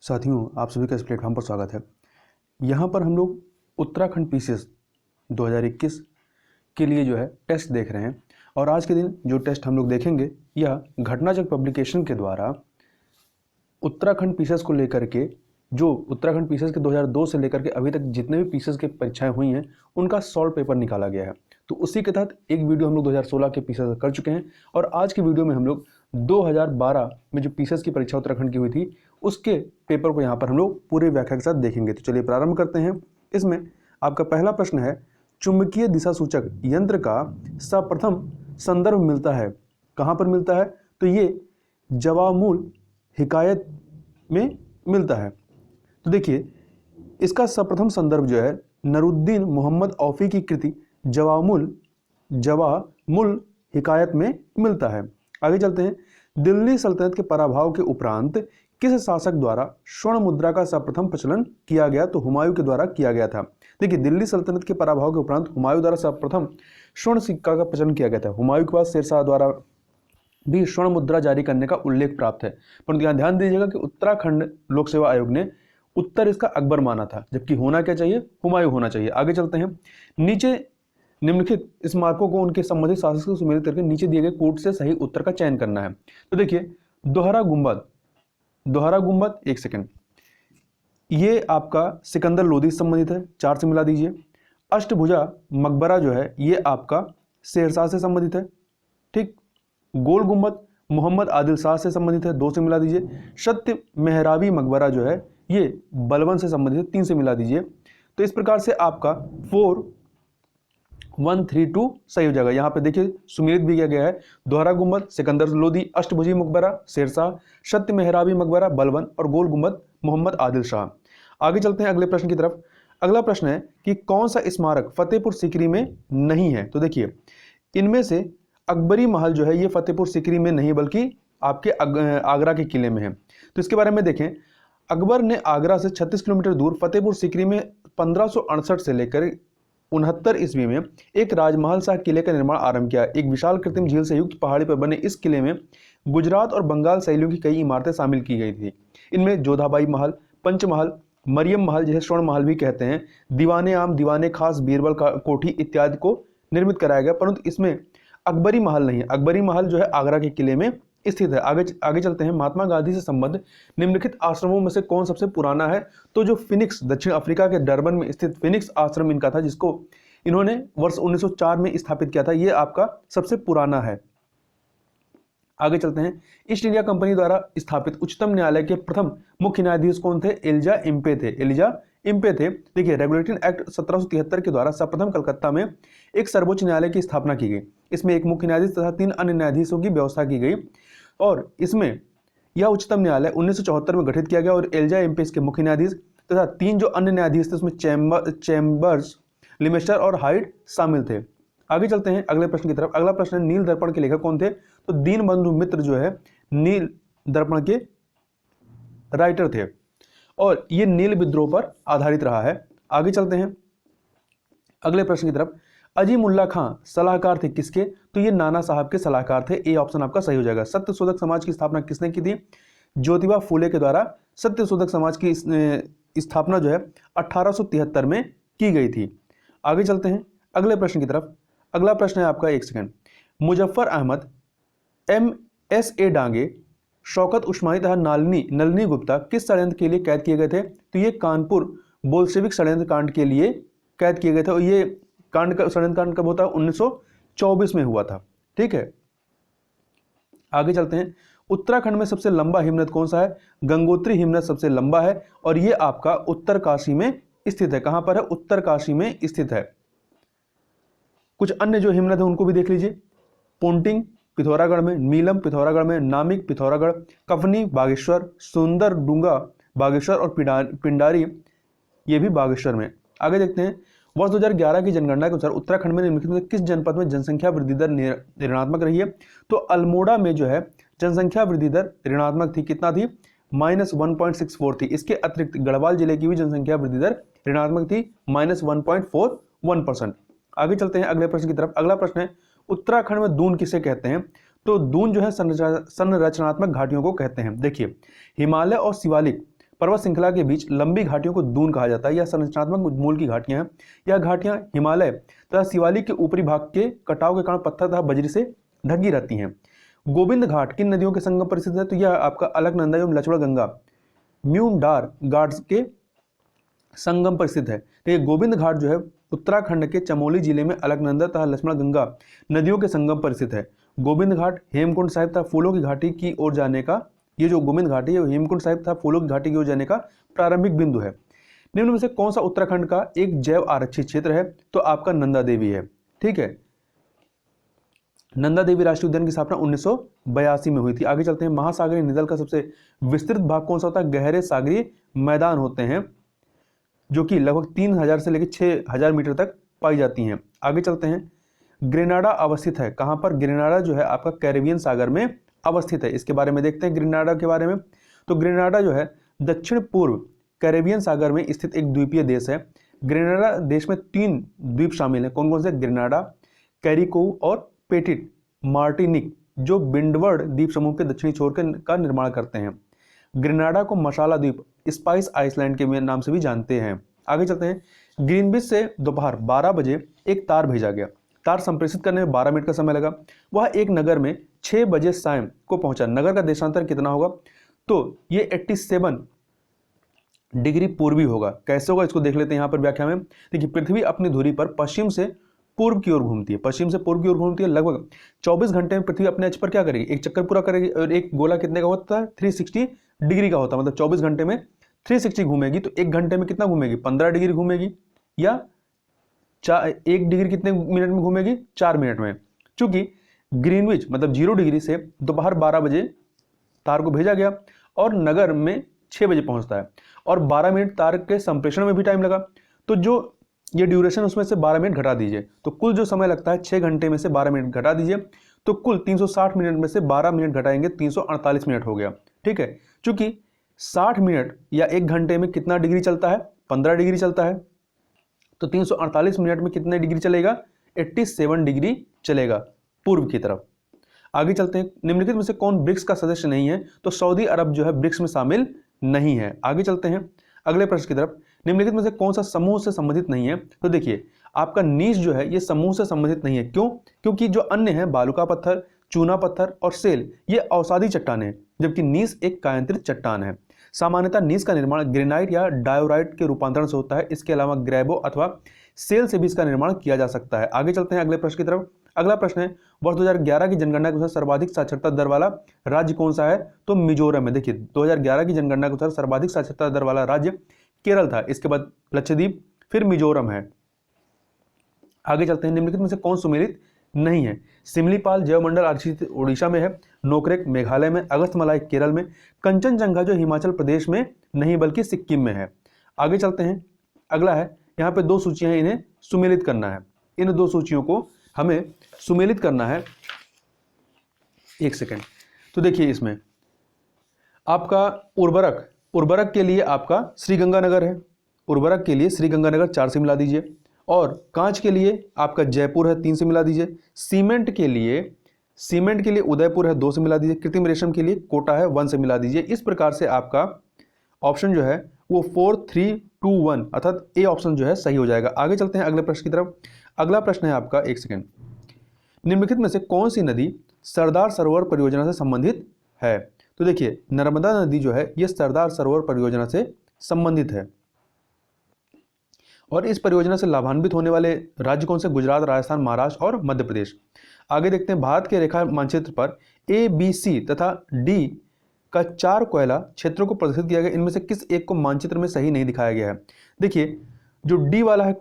साथियों, आप सभी का इस प्लेटफॉर्म पर स्वागत है। यहाँ पर हम लोग उत्तराखंड पीसीएस 2021 के लिए जो है टेस्ट देख रहे हैं और आज के दिन जो टेस्ट हम लोग देखेंगे यह घटनाचक्र पब्लिकेशन के द्वारा उत्तराखंड पीसीएस को लेकर के जो उत्तराखंड पीसीएस के 2002 से लेकर के अभी तक जितने भी पीसीएस की परीक्षाएं हुई हैं उनका सॉल्व पेपर निकाला गया है। तो उसी के तहत एक वीडियो हम लोग 2016 के पीसीएस कर चुके हैं और आज की वीडियो में हम लोग 2012 में जो पीसीएस की परीक्षा उत्तराखंड की हुई थी उसके पेपर को यहाँ पर हम लोग पूरे व्याख्या के साथ देखेंगे। तो चलिए प्रारंभ करते हैं। इसमें आपका पहला प्रश्न है, चुंबकीय दिशा सूचक यंत्र का सर्वप्रथम संदर्भ मिलता है, कहाँ पर मिलता है? तो ये जवामुल हिकायत में मिलता है। तो देखिए इसका सर्वप्रथम संदर्भ जो है नरुद्दीन मोहम्मद औफी की कृति जवामुल हिकायत में मिलता है। आगे चलते हैं। दिल्ली सल्तनत के पराभव के उपरांत किस शासक द्वारा स्वर्ण मुद्रा का सर्वप्रथम प्रचलन किया गया? तो हुमायूं के द्वारा किया गया था। देखिए दिल्ली सल्तनत के पराभव के उपरांत हुमायूं द्वारा सर्वप्रथम स्वर्ण सिक्का का प्रचलन किया गया था। हुमायूं के बाद शेरशाह द्वारा भी स्वर्ण मुद्रा जारी करने का उल्लेख प्राप्त है, परंतु यहाँ ध्यान दीजिएगा कि उत्तराखंड लोक सेवा आयोग ने उत्तर इसका अकबर माना था, जबकि होना क्या चाहिए? हुमायूं होना चाहिए। आगे चलते हैं। नीचे निम्नलिखित स्मारकों को उनके संबंधित शासक से सुमेलित करके नीचे दिए गए कोड से सही उत्तर का चयन करना है। तो देखिए दोहरा गुंबद, एक सेकंड, ये आपका सिकंदर लोदी से संबंधित है, 4 से मिला दीजिए। अष्टभुजा मकबरा जो है ये आपका शेरशाह से संबंधित है, ठीक। गोल गुंबद मोहम्मद आदिल शाह से संबंधित है, 2 से मिला दीजिए। सत्य मेहराबी मकबरा जो है ये बलबन से संबंधित है, 3 से मिला दीजिए। तो इस प्रकार से आपका 4132 सही हो जाएगा। यहाँ पे देखिए सुमेलित भी किया गया है, दोहरा गुंबद सिकंदर लोदी, अष्टभुजी मकबरा शेरशाह, सत्य मेहराबी मकबरा बलबन और गोल गुंबद मोहम्मद आदिल शाह। आगे चलते हैं अगले प्रश्न की तरफ। अगला प्रश्न है कि कौन सा स्मारक फतेहपुर सीकरी में नहीं है? तो देखिए इनमें से अकबरी महल जो है ये फतेहपुर सीकरी में नहीं बल्कि आपके आगरा के किले में है। तो इसके बारे में देखें, अकबर ने आगरा से 36 किलोमीटर दूर फतेहपुर सीकरी में 1568 से लेकर 69 ईस्वी में एक राजमहल शाह किले का निर्माण आरंभ किया। एक विशाल कृत्रिम झील से युक्त पहाड़ी पर बने इस किले में गुजरात और बंगाल शैलियों की कई इमारतें शामिल की गई थी। इनमें जोधाबाई महल, पंचमहल, मरियम महल जिसे स्वर्ण महल भी कहते हैं, दीवाने आम, दीवाने खास, बीरबल कोठी इत्यादि को निर्मित कराया गया, परंतु इसमें अकबरी महल नहीं है। अकबरी महल जो है आगरा के किले में स्थित है। आगे चलते हैं। महात्मा गांधी से संबद्ध निम्नलिखित आश्रमों में से कौन सबसे पुराना है? तो जो फिनिक्स दक्षिण अफ्रीका के डरबन में स्थित फिनिक्स आश्रम इनका था, जिसको इन्होंने वर्ष 1904 में स्थापित किया था, ये आपका सबसे पुराना है। आगे चलते हैं। ईस्ट इंडिया कंपनी द्वारा स्थापित उच्चतम न्यायालय के प्रथम मुख्य न्यायाधीश कौन थे? एलिजा इम्पे थे। देखिए रेगुलेटरी एक्ट 1773 के द्वारा सर्वप्रथम कलकत्ता में एक सर्वोच्च न्यायालय की स्थापना की गई। इसमें एक मुख्य न्यायाधीश तथा 3 अन्य न्यायाधीशों की व्यवस्था की गई और इसमें यह उच्चतम न्यायालय 1974 में गठित किया गया और एलिजा इम्पे इसके मुख्य न्यायाधीश तथा 3 जो अन्य न्यायाधीश थे उसमें चैम्बर्स, लिमेस्टर और हाइड शामिल थे। आगे चलते हैं अगले प्रश्न की तरफ। अगला प्रश्न है, नील दर्पण के लेखक कौन थे? तो दीनबंधु मित्र जो है नील दर्पण के राइटर थे और ये नील विद्रोह पर आधारित रहा है। आगे चलते हैं अगले प्रश्न की तरफ। अजीमुल्ला खां सलाहकार थे किसके? तो ये नाना साहब के सलाहकार थे। ए ऑप्शन आपका सही हो जाएगा। सत्यशोधक समाज की स्थापना किसने की थी? ज्योतिबा फूले के द्वारा सत्यशोधक समाज की स्थापना जो है 1873 में की गई थी। आगे चलते हैं अगले प्रश्न की तरफ। अगला प्रश्न है आपका, एक सेकंड, मुजफ्फर अहमद, MS.A. डांगे, शौकत उस्मानी तथा नलिनी गुप्ता किस षड्यंत्र के लिए कैद किए गए थे? तो ये कानपुर बोल्शेविक षड्यंत्र कांड के लिए कैद किए गए थे और ये षड्यंत्र कांड कब होता है? 1924 में हुआ था, ठीक है। आगे चलते हैं। उत्तराखंड में सबसे लंबा हिमनद कौन सा है? गंगोत्री हिमनद सबसे लंबा है और ये आपका उत्तरकाशी में स्थित है। कहां पर है? उत्तरकाशी में स्थित है। कुछ अन्य जो हिमनद है उनको भी देख लीजिए। पोंटिंग पिथौरागढ़ में, नीलम पिथौरागढ़ में, नामिक पिथौरागढ़, कफनी बागेश्वर, सुंदर डूंगा बागेश्वर और पिंडारी ये भी बागेश्वर में। आगे देखते हैं। वर्ष 2011 की जनगणना के अनुसार उत्तराखंड में निम्नलिखित में किस जनपद में जनसंख्या वृद्धि दर ऋणात्मक रही है? तो अल्मोड़ा में जो है जनसंख्या वृद्धि दर ऋणात्मक थी। कितना थी? -1.64 थी। इसके अतिरिक्त गढ़वाल जिले की भी जनसंख्या वृद्धि दर ऋणात्मक थी, -1.41%। आगे चलते हैं अगले प्रश्न की तरफ। अगला प्रश्न है, उत्तराखंड में दून किसे कहते हैं? तो दून जो है संरचनात्मक घाटियों को कहते हैं। देखिए हिमालय और शिवालिक पर्वत श्रृंखला के बीच लंबी घाटियों को दून कहा जाता है। यह संरचनात्मक मूल की घाटियां हैं। यह घाटियां हिमालय तथा शिवालिक के ऊपरी भाग के कटाव के कारण पत्थर तथा बजरी से ढकी रहती हैं। गोविंद घाट किन नदियों के संगम पर स्थित है? तो यह आपका अलकनंदा एवं लचुड़ा गंगा म्यूमडार घाट के संगम पर स्थित है। तो ये गोविंद घाट जो है उत्तराखंड के चमोली जिले में अलकनंदा तथा लक्ष्मण गंगा नदियों के संगम पर स्थित है। गोविंद घाट हेमकुंड साहिब तथा फूलों की घाटी की ओर जाने का, ये जो गोविंद घाटी है हेमकुंड साहिब तथा फूलों की घाटी की ओर जाने का प्रारंभिक बिंदु है। निम्न में से कौन सा उत्तराखंड का एक जैव आरक्षित क्षेत्र है? तो आपका नंदा देवी है। ठीक है, नंदा देवी राष्ट्रीय उद्यान की स्थापना 1982 में हुई थी। आगे चलते हैं, महासागरीय निदल का सबसे विस्तृत भाग कौन सा होता है? गहरे सागरीय मैदान होते हैं जो कि लगभग 3000 से लेकर 6000 मीटर तक पाई जाती हैं। आगे चलते हैं, ग्रेनाडा अवस्थित है कहां पर? ग्रेनाडा जो है आपका कैरेबियन सागर में अवस्थित है। इसके बारे में देखते हैं ग्रेनाडा के बारे में। तो ग्रेनाडा जो है दक्षिण पूर्व कैरेबियन सागर में स्थित एक द्वीपीय देश है। ग्रेनाडा देश में 3 द्वीप शामिल हैं। कौन कौन से? ग्रेनाडा, कैरिको और पेटिट मार्टिनिक, जो विंडवर्ड द्वीप समूह के दक्षिणी छोर का निर्माण करते हैं। ग्रेनाडा को मसाला द्वीप, स्पाइस आइसलैंड के नाम से भी जानते हैं। आगे चलते हैं, ग्रीनविच से दोपहर 12 बजे एक तार भेजा गया। तार संप्रेषित करने में 12 मिनट का समय लगा। वह एक नगर में 6 बजे शाम को पहुंचा। नगर का देशांतर कितना होगा? तो ये 87 डिग्री पूर्वी होगा। कैसे होगा इसको देख लेते हैं यहाँ पर व्याख्या में। देखिए, पृथ्वी अपनी धुरी पर पश्चिम से पूर्व की ओर घूमती है। पश्चिम से पूर्व की ओर घूमती है। लगभग 24 घंटे में पृथ्वी अपने अक्ष पर क्या करेगी? एक चक्कर पूरा करेगी। और एक गोला कितने का होता है? 360 डिग्री का होता है। मतलब 24 घंटे में 360 घूमेगी। तो एक घंटे में कितना घूमेगी? 15 डिग्री घूमेगी। या 1 डिग्री कितने मिनट में घूमेगी? 4 मिनट में। चूंकि ग्रीनविच मतलब 0 डिग्री से दोपहर 12 बजे तार को भेजा गया और नगर में 6 बजे पहुंचता है और 12 मिनट तार के संप्रेषण में भी टाइम लगा। तो जो ये ड्यूरेशन उसमें से 12 मिनट घटा दीजिए, तो कुल जो समय लगता है 6 घंटे में से 12 मिनट घटा दीजिए, तो कुल 360 मिनट में से 12 मिनट घटाएंगे 348 मिनट हो गया। ठीक है, चूंकि 60 मिनट या 1 घंटे में कितना डिग्री चलता है? 15 डिग्री चलता है। तो 348 मिनट में कितने डिग्री चलेगा? 87 डिग्री चलेगा पूर्व की तरफ। आगे चलते हैं, निम्नलिखित में से कौन ब्रिक्स का सदस्य नहीं है? तो सऊदी अरब जो है ब्रिक्स में शामिल नहीं है। आगे चलते हैं अगले प्रश्न की तरफ, निम्नलिखित में से कौन सा समूह से संबंधित नहीं है? तो देखिए, आपका नीच जो है ये समूह से संबंधित नहीं है। क्यों? क्योंकि जो अन्य है बालुका पत्थर, चूना पत्थर और सेल, ये अवसादी चट्टान है, जबकि नीस एक कायांतरित चट्टान है। सामान्यतः नीस का निर्माण ग्रेनाइट या डायोराइट के रूपांतरण से होता है। इसके अलावा ग्रेबो अथवा सेल से भी इसका निर्माण किया जा सकता है। आगे चलते हैं अगले प्रश्न की तरफ। अगला प्रश्न है, वर्ष 2011 की जनगणना के अनुसार सर्वाधिक साक्षरता दर वाला राज्य कौन सा है? तो मिजोरम है। देखिए, 2011 की जनगणना के अनुसार सर्वाधिक साक्षरता दर वाला राज्य केरल था। इसके बाद लक्षद्वीप, फिर मिजोरम है। आगे चलते हैं, निम्नलिखित में से कौन सुमेलित नहीं है? सिमलीपाल जैवमंडल आरक्षित उड़ीसा में है, नोकरेक मेघालय में, अगस्थमालाई केरल में, कंचनजंगा जो हिमाचल प्रदेश में नहीं बल्कि सिक्किम में है। आगे चलते हैं, अगला है, यहाँ पे 2 सूचियां हैं, इन्हें सुमेलित करना है। इन 2 सूचियों को हमें सुमेलित करना है। एक सेकेंड। तो देखिए, इसमें आपका उर्वरक के लिए आपका श्रीगंगानगर है। उर्वरक के लिए श्रीगंगानगर 4 से मिला दीजिए, और कांच के लिए आपका जयपुर है 3 से मिला दीजिए। सीमेंट के लिए उदयपुर है 2 से मिला दीजिए। कृत्रिम रेशम के लिए कोटा है 1 से मिला दीजिए। इस प्रकार से आपका ऑप्शन जो है वो 4, 3, 2, 1 अर्थात ए ऑप्शन जो है सही हो जाएगा। आगे चलते हैं अगले प्रश्न की तरफ। अगला प्रश्न है आपका, एक सेकेंड, निम्नलिखित में से कौन सी नदी सरदार सरोवर परियोजना से संबंधित है? तो देखिए, नर्मदा नदी जो है ये सरदार सरोवर परियोजना से संबंधित है। और इस परियोजना से लाभान्वित होने वाले राज्य कौन से? गुजरात, राजस्थान, महाराष्ट्र और मध्य प्रदेश। आगे देखते हैं, भारत के रेखा मानचित्र पर ए, बी, सी तथा डी का 4 कोयला क्षेत्रों को प्रदर्शित किया गया। इनमें से किस एक को मानचित्र में सही नहीं दिखाया गया है? देखिए, जो डी वाला है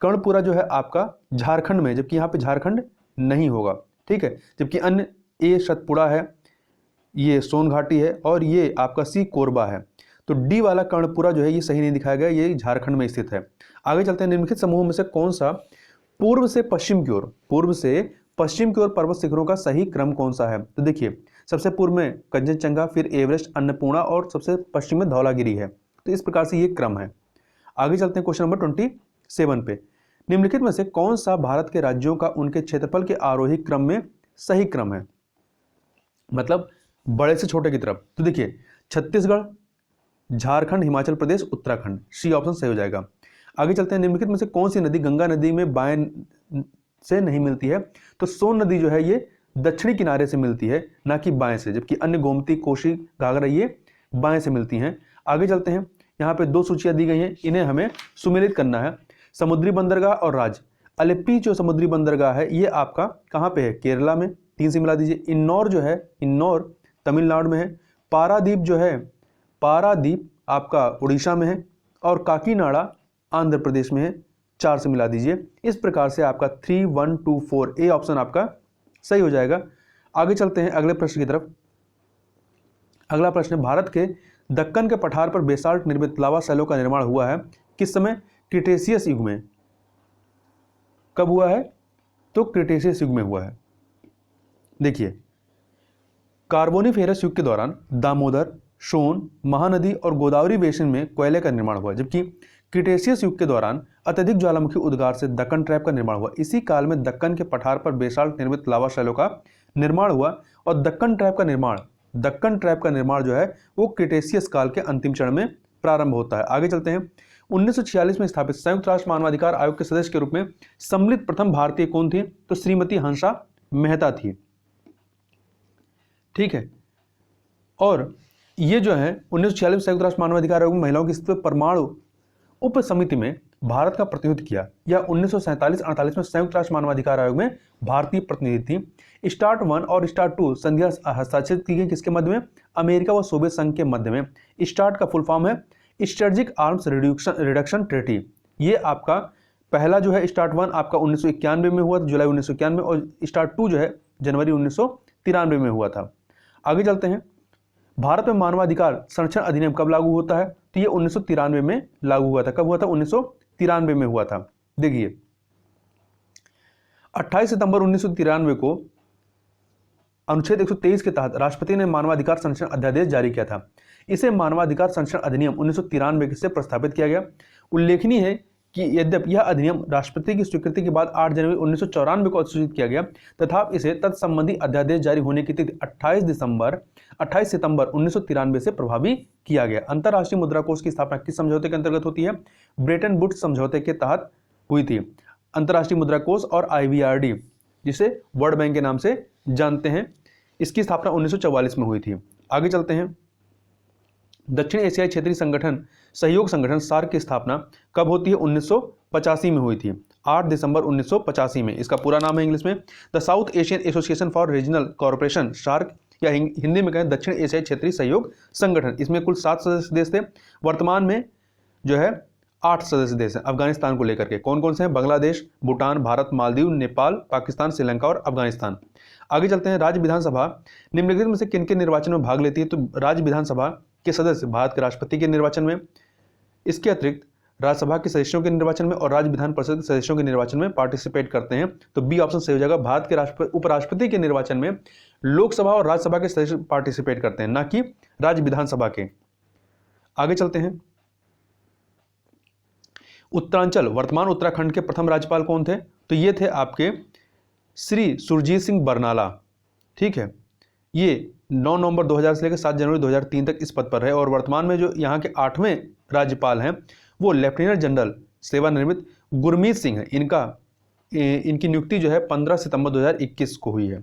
कर्णपुरा जो है आपका झारखंड में, जबकि यहाँ पे झारखंड नहीं होगा। ठीक है, जबकि अन्य ए सतपुड़ा है, ये सोनघाटी है, और ये आपका सी कोरबा है। तो डी वाला कर्णपुरा जो है ये सही नहीं दिखाया गया, ये झारखंड में स्थित है। आगे चलते हैं, निम्नलिखित समूह में से कौन सा पूर्व से पश्चिम की ओर पर्वत शिखरों का सही क्रम कौन सा है? तो देखिए, सबसे पूर्व में कंचनजंगा, फिर एवरेस्ट, अन्नपूर्णा और सबसे पश्चिम में धौलागिरी है। तो इस प्रकार से ये क्रम है। आगे चलते हैं क्वेश्चन नंबर 27 पे। निम्नलिखित में से कौन सा भारत के राज्यों का उनके क्षेत्रफल के आरोही क्रम में सही क्रम है? मतलब बड़े से छोटे की तरफ। तो देखिए, छत्तीसगढ़ झारखंड, हिमाचल प्रदेश, उत्तराखंड। सी ऑप्शन सही हो जाएगा। आगे चलते हैं, निम्नलिखित में से कौन सी नदी गंगा नदी में बाएं से नहीं मिलती है? तो सोन नदी जो है ये दक्षिणी किनारे से मिलती है, ना कि बाएं से, जबकि अन्य गोमती, कोसी, घाघरा ये बाएं से मिलती हैं। आगे चलते हैं, यहाँ पे दो सूचियां दी गई हैं, इन्हें हमें सुमेलित करना है। समुद्री बंदरगाह और राज्य। अलेप्पी जो समुद्री बंदरगाह है ये आपका कहाँ पे है? केरला में, 3 से मिला दीजिए। इन्नौर जो है, इन्नौर तमिलनाडु में है। पारादीप जो है, पारादीप आपका उड़ीसा में है। और काकीनाडा आंध्र प्रदेश में है, 4 से मिला दीजिए। इस प्रकार से आपका 3, 1, 2, 4 ए ऑप्शन आपका सही हो जाएगा। आगे चलते हैं अगले प्रश्न की तरफ। अगला प्रश्न है, भारत के दक्कन के पठार पर बेसाल्ट निर्मित लावा शैलों का निर्माण हुआ है किस समय? क्रिटेशियस युग में। कब हुआ है? तो क्रिटेशियस युग में हुआ है। देखिए, कार्बोनिफेरस युग के दौरान दामोदर, सोन, महानदी और गोदावरी बेसिन में कोयले का निर्माण हुआ, जबकि क्रिटेशियस युग के दौरान अत्यधिक ज्वालामुखी उद्गार से दक्कन ट्रैप का निर्माण हुआ। इसी काल में दक्कन के पठार पर बेसाल्ट निर्मित लावा शैलों का निर्माण हुआ और दक्कन ट्रैप का निर्माण जो है वो क्रिटेशियस काल के अंतिम चरण में प्रारंभ होता है। आगे चलते हैं, 1946 में स्थापित संयुक्त राष्ट्र मानवाधिकार आयोग के सदस्य के रूप में सम्मिलित प्रथम भारतीय कौन थी? तो श्रीमती हंसा मेहता थी। ठीक है, और ये जो है 1946 संयुक्त राष्ट्र मानवाधिकार आयोग में महिलाओं की स्थिति पर परमाणु उप समिति में भारत का प्रतिनिधित्व किया, या 1947-48 में संयुक्त राष्ट्र मानवाधिकार आयोग में भारतीय प्रतिनिधि थी। स्टार्ट 1 और स्टार्ट 2 संधियां हस्ताक्षरित की गई किसके मध्य में? अमेरिका व सोवियत संघ के मध्य में। स्टार्ट का फुल फॉर्म है स्ट्रेटेजिक आर्म्स रिडक्शन ट्रीटी। ये आपका पहला जो है स्टार्ट 1 आपका 1991 में हुआ, जुलाई 1991 में, और स्टार्ट 2 जो है जनवरी 1993 में हुआ था। आगे चलते हैं, भारत में मानवाधिकार संरक्षण अधिनियम कब लागू होता है? तो ये 1993 में लागू हुआ था। कब हुआ था? 1993 में हुआ था। देखिए, 28 सितंबर 1993 को अनुच्छेद 123 के तहत राष्ट्रपति ने मानवाधिकार संरक्षण अध्यादेश जारी किया था। इसे मानवाधिकार संरक्षण अधिनियम 1993 से प्रस्तावित किया गया। उल्लेखनीय है कि यद्यपि यह अधिनियम राष्ट्रपति की स्वीकृति के बाद 8 जनवरी 1994 को अधिसूचित किया गया, तथा इसे तत्संबंधी अध्यादेश जारी होने की तिथि 28 सितंबर 1993 से प्रभावी किया गया। अंतर्राष्ट्रीय मुद्रा कोष की स्थापना किस समझौते के अंतर्गत होती है? ब्रेटन वुड्स समझौते के तहत हुई थी। अंतर्राष्ट्रीय मुद्रा कोष और IBRD, जिसे वर्ल्ड बैंक के नाम से जानते हैं, इसकी स्थापना 1944 में हुई थी। आगे चलते हैं, दक्षिण एशियाई क्षेत्रीय संगठन सहयोग संगठन सार्क की स्थापना कब होती है? 1985 में हुई थी, 8 दिसंबर 1985 में। इसका पूरा नाम है इंग्लिश में the South Asian Association for Regional Corporation, SAARC, या हिंदी में कहें दक्षिण एशियाई क्षेत्रीय सहयोग संगठन। इसमें कुल 7 सदस्य देश थे। वर्तमान में जो है 8 सदस्य देश हैं अफगानिस्तान को लेकर के। कौन कौन से हैं? बांग्लादेश, भूटान, भारत, मालदीव, नेपाल, पाकिस्तान, श्रीलंका और अफगानिस्तान। आगे चलते हैं, राज्य विधानसभा निम्नलिखित में से किन के निर्वाचन में भाग लेती है? तो राज्य विधानसभा के सदस्य भारत के राष्ट्रपति के निर्वाचन में, इसके अतिरिक्त राज्यसभा के सदस्यों के निर्वाचन में और राज्य विधान परिषद के सदस्यों के निर्वाचन में पार्टिसिपेट करते हैं। तो बी ऑप्शन सही हो जाएगा। भारत के उपराष्ट्रपति के निर्वाचन में लोकसभा और राज्यसभा के सदस्य पार्टिसिपेट करते हैं, ना कि राज्य विधानसभा के। आगे चलते हैं, उत्तरांचल वर्तमान उत्तराखंड के प्रथम राज्यपाल कौन थे? तो ये थे आपके श्री सुरजीत सिंह बरनाला। ठीक है, ये 9 नवंबर 2000 से लेकर 7 जनवरी 2003 तक इस पद पर रहे, और वर्तमान में जो यहाँ के 8वें राज्यपाल हैं वो लेफ्टिनेंट जनरल सेवानिवृत्त गुरमीत सिंह है। इनकी नियुक्ति जो है 15 सितंबर 2021 को हुई है।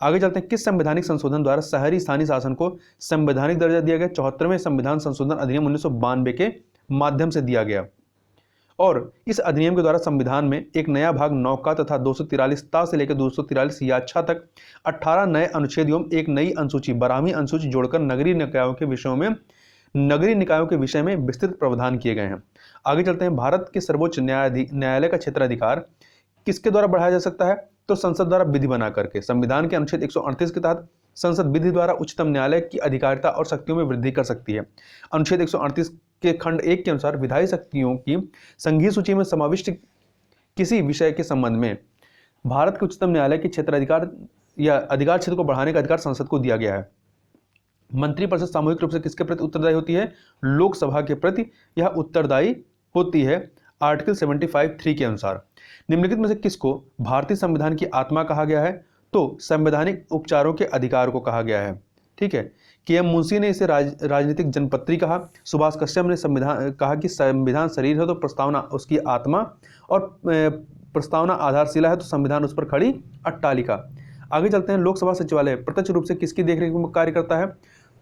आगे चलते हैं, किस संवैधानिक संशोधन द्वारा शहरी स्थानीय शासन को संवैधानिक दर्जा दिया गया? 74वें संविधान संशोधन अधिनियम 1992 के माध्यम से दिया गया, और इस अधिनियम के द्वारा संविधान में एक नया भाग 9 का तथा 243 ता से लेकर 243 याच्छा तक 18 नए अनुच्छेद एवं एक नई अनुसूची 12वीं अनुसूची जोड़कर नगरीय निकायों के विषय में विस्तृत प्रावधान किए गए हैं। आगे चलते हैं, भारत के सर्वोच्च न्यायालय का क्षेत्राधिकार किसके द्वारा बढ़ाया जा सकता है? तो संसद द्वारा विधि बना करके। संविधान के अनुच्छेद 138 के तहत संसद विधि द्वारा उच्चतम न्यायालय की अधिकारिता और शक्तियों में वृद्धि कर सकती है। अनुच्छेद 138 के खंड 1 के अनुसार विधायी शक्तियों की संघीय सूची में समाविष्ट किसी विषय के संबंध में भारत के उच्चतम न्यायालय के क्षेत्राधिकार या अधिकार क्षेत्र को बढ़ाने का अधिकार संसद को दिया गया है। मंत्रिपरिषद सामूहिक रूप से किसके प्रति उत्तरदायी होती है? लोकसभा के प्रति यह उत्तरदायी होती है, आर्टिकल 75(3) के अनुसार। निम्नलिखित में से किसको भारतीय संविधान की आत्मा कहा गया है? तो संवैधानिक उपचारों के अधिकार को कहा गया है। ठीक है, के एम मुंशी ने इसे राजनीतिक जनपत्री कहा। सुभाष कश्यप ने संविधान कहा कि संविधान शरीर है तो प्रस्तावना उसकी आत्मा, और प्रस्तावना आधारशिला है तो संविधान उस पर खड़ी अट्टालिका। आगे चलते हैं। लोकसभा सचिवालय प्रत्यक्ष रूप से किसकी देखरेख में कार्य करता है?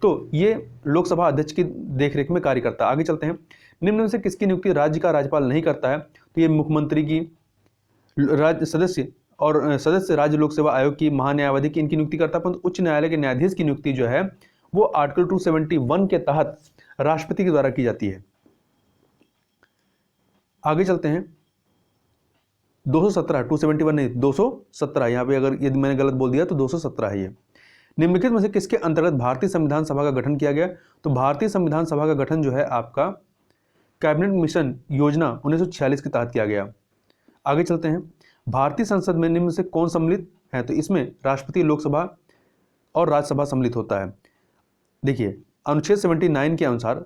तो ये लोकसभा अध्यक्ष की देखरेख में कार्य करता है। आगे चलते हैं। निम्न में से किसकी नियुक्ति राज्य का राज्यपाल नहीं करता है? तो ये मुख्यमंत्री की, राज्य सदस्य राज्य लोक सेवा आयोग की, महान्यायवादी की, इनकी नियुक्ति करता है। परंतु उच्च न्यायालय के न्यायाधीश की नियुक्ति जो है वो आर्टिकल 271 के तहत राष्ट्रपति के द्वारा की जाती है। आगे चलते हैं। 217, 271 नहीं, 217, यहाँ पे अगर यदि मैंने गलत बोल दिया तो 217 है ये। निम्नलिखित में से किसके अंतर्गत भारतीय संविधान सभा का गठन किया गया? तो भारतीय संविधान सभा का गठन जो है आपका कैबिनेट मिशन योजना 1946 के तहत किया गया। आगे चलते हैं। भारतीय संसद में निम्न से कौन सम्मिलित है? तो इसमें राष्ट्रपति, लोकसभा और राज्यसभा सम्मिलित होता है। देखिए, अनुच्छेद 79 के अनुसार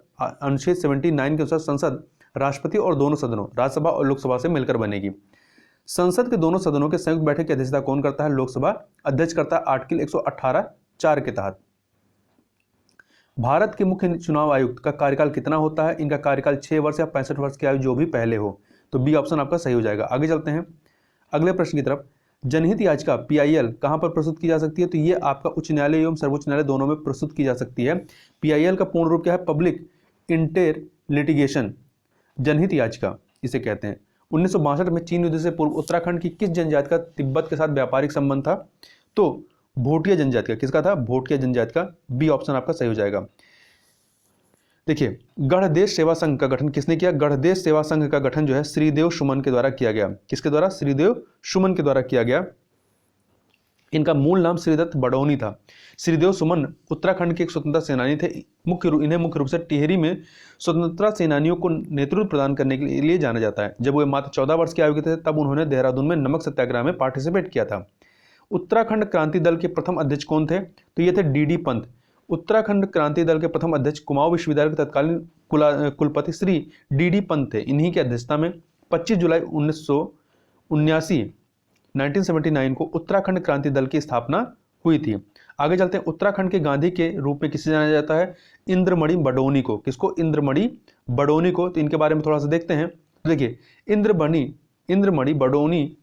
संसद राष्ट्रपति और दोनों सदनों, राज्यसभा और लोकसभा से मिलकर बनेगी। संसद के दोनों सदनों के संयुक्त बैठक की अध्यक्षता कौन करता है? लोकसभा अध्यक्ष करता है, आर्टिकल 118(4) के तहत। भारत के मुख्य चुनाव आयुक्त का कार्यकाल कितना होता है? इनका कार्यकाल 6 वर्ष या 65 वर्ष की आयु जो भी पहले हो। तो बी ऑप्शन आपका सही हो जाएगा। आगे चलते हैं अगले प्रश्न की तरफ। जनहित याचिका PIL कहां पर प्रस्तुत की जा सकती है? तो ये आपका उच्च न्यायालय एवं सर्वोच्च न्यायालय दोनों में प्रस्तुत की जा सकती है। PIL का पूर्ण रूप क्या है? पब्लिक इंटर लिटिगेशन, जनहित याचिका इसे कहते हैं। 1962 में चीन युद्ध से पूर्व उत्तराखंड की किस जनजाति का तिब्बत के साथ व्यापारिक संबंध था? तो भोटिया जनजाति का। किसका था? भोटिया जनजाति का। बी ऑप्शन आपका सही हो जाएगा। देखिए, गढ़देश सेवा संघ का गठन किसने किया? गढ़देश सेवा संघ का गठन जो है श्रीदेव सुमन के द्वारा किया गया। किसके द्वारा? श्रीदेव सुमन के द्वारा किया गया। इनका मूल नाम श्रीदत्त बडौनी था। श्रीदेव सुमन उत्तराखंड के एक स्वतंत्रता सेनानी थे। इन्हें मुख्य रूप से टिहरी में स्वतंत्रता सेनानियों को नेतृत्व प्रदान करने के लिए जाना जाता है। जब वे मात्र 14 वर्ष की आयु के थे तब उन्होंने देहरादून में नमक सत्याग्रह में पार्टिसिपेट किया था। उत्तराखंड क्रांति दल के प्रथम अध्यक्ष कौन थे? तो ये थे DD पंत। उत्तराखंड क्रांति दल के प्रथम अध्यक्ष कुमाऊं विश्वविद्यालय के तत्कालीन कुलपति श्री DD पंत थे। इन्हीं की अध्यक्षता में 25 जुलाई 1979 को उत्तराखंड क्रांति दल की स्थापना हुई थी। आगे चलते हैं। उत्तराखंड के गांधी के रूप में किसे जाना जाता है? इंद्रमणि बडौनी को। किसको? इंद्रमणि बडौनी को। तो इनके बारे में थोड़ा सा देखते हैं। देखिए, इंद्रमणि बडौनी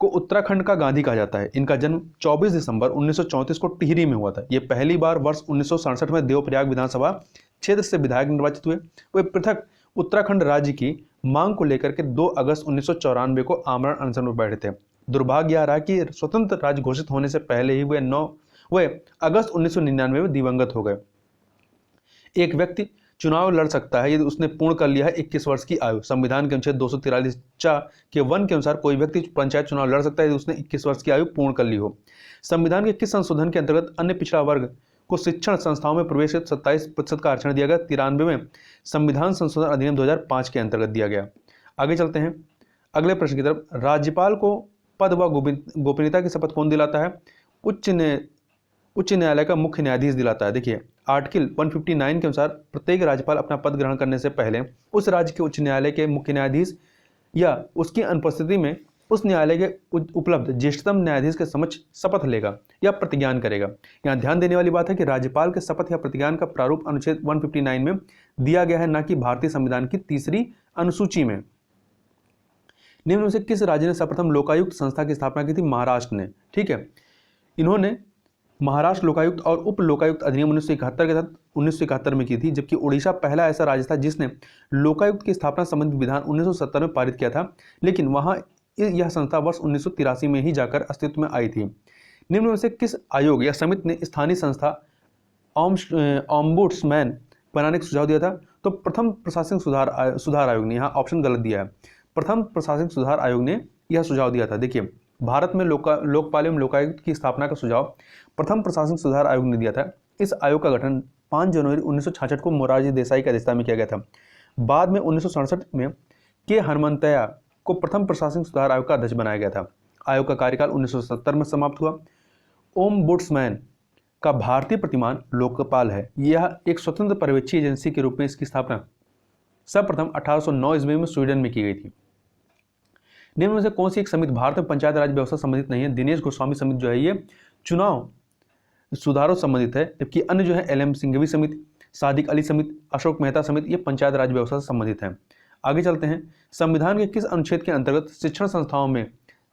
को उत्तराखंड का गांधी कहा जाता है। इनका जन्म 24 दिसंबर 1934 को टिहरी में हुआ था। ये पहली बार वर्ष 1967 में देवप्रयाग विधानसभा क्षेत्र से विधायक निर्वाचित हुए। वे पृथक उत्तराखंड राज्य की मांग को लेकर के 2 अगस्त 1994 को आमरण अनशन में बैठे थे। दुर्भाग्य यह रहा कि स्वतंत्र राज्य घोषित होने से पहले ही वे अगस्त 1999 में दिवंगत हो गए। एक व्यक्ति चुनाव लड़ सकता है यदि उसने पूर्ण कर लिया है 21 वर्ष की आयु। संविधान के अनुच्छेद 243(4) के 1 के अनुसार कोई व्यक्ति पंचायत चुनाव लड़ सकता है यदि उसने 21 वर्ष की आयु पूर्ण कर ली हो। संविधान के किस संशोधन के अंतर्गत अन्य पिछड़ा वर्ग को शिक्षण संस्थाओं में प्रवेश 27% का आरक्षण दिया गया? 93वें संविधान संशोधन अधिनियम 2005 के अंतर्गत दिया गया। आगे चलते हैं अगले प्रश्न की तरफ। राज्यपाल को पद व गोपनीयता की शपथ कौन दिलाता है? उच्च न्यायालय का मुख्य न्यायाधीश दिलाता है। देखिए, आर्टिकल 159 के अनुसार प्रत्येक राज्यपाल अपना पद ग्रहण करने से पहले उस राज्य के उच्च न्यायालय के मुख्य न्यायाधीश या उसकी अनुपस्थिति में उस न्यायालय के उपलब्ध ज्येष्ठतम न्यायाधीश के समक्ष शपथ लेगा या प्रतिज्ञान करेगा। यहाँ ध्यान देने वाली बात है कि राज्यपाल के शपथ या प्रतिज्ञान का प्रारूप अनुच्छेद 159 में दिया गया है, न कि भारतीय संविधान की 3री अनुसूची में। निम्न में से किस राज्य ने सर्वप्रथम लोकायुक्त संस्था की स्थापना की थी? महाराष्ट्र ने। ठीक है, इन्होंने महाराष्ट्र लोकायुक्त और उप लोकायुक्त अधिनियम 1971 के तहत 1971 में की थी, जबकि उड़ीसा पहला ऐसा राज्य था जिसने लोकायुक्त की स्थापना संबंधी विधान 1970 में पारित किया था, लेकिन वहां यह संस्था वर्ष 1983 में ही जाकर अस्तित्व में आई थी। निम्न में से किस आयोग या समिति ने स्थानीय संस्था ऑम्बुड्समैन बनाने का सुझाव दिया था? तो प्रथम प्रशासनिक सुधार आयोग ने। यहाँ ऑप्शन गलत दिया है। प्रथम प्रशासनिक सुधार आयोग ने यह सुझाव दिया था। देखिए, भारत में लोकपाल एवं लोकायुक्त की स्थापना का सुझाव प्रथम प्रशासनिक सुधार आयोग ने दिया था। इस आयोग का गठन 5 जनवरी 1966 को मोरारजी देसाई की अध्यक्षता में किया गया था। बाद में 1967 में के हनुमंतैया को प्रथम प्रशासनिक सुधार आयोग का अध्यक्ष बनाया गया था। आयोग का कार्यकाल 1970 में समाप्त हुआ। ओम्बुड्समैन का भारतीय प्रतिमान लोकपाल है। यह एक स्वतंत्र पर्यवेक्षी एजेंसी के रूप में इसकी स्थापना सर्वप्रथम 1809 ईस्वी में स्वीडन में की गई थी। निम्न में से कौन सी एक समिति भारत में पंचायत राज व्यवस्था संबंधित नहीं है? दिनेश गोस्वामी समिति जो है ये चुनाव सुधारों से संबंधित है, जबकि अन्य जो है LM सिंघवी समिति, सादिक अली समिति, अशोक मेहता समिति, ये पंचायत राज व्यवस्था से संबंधित है। आगे चलते हैं, संविधान के किस अनुच्छेद के अंतर्गत शिक्षण संस्थाओं में,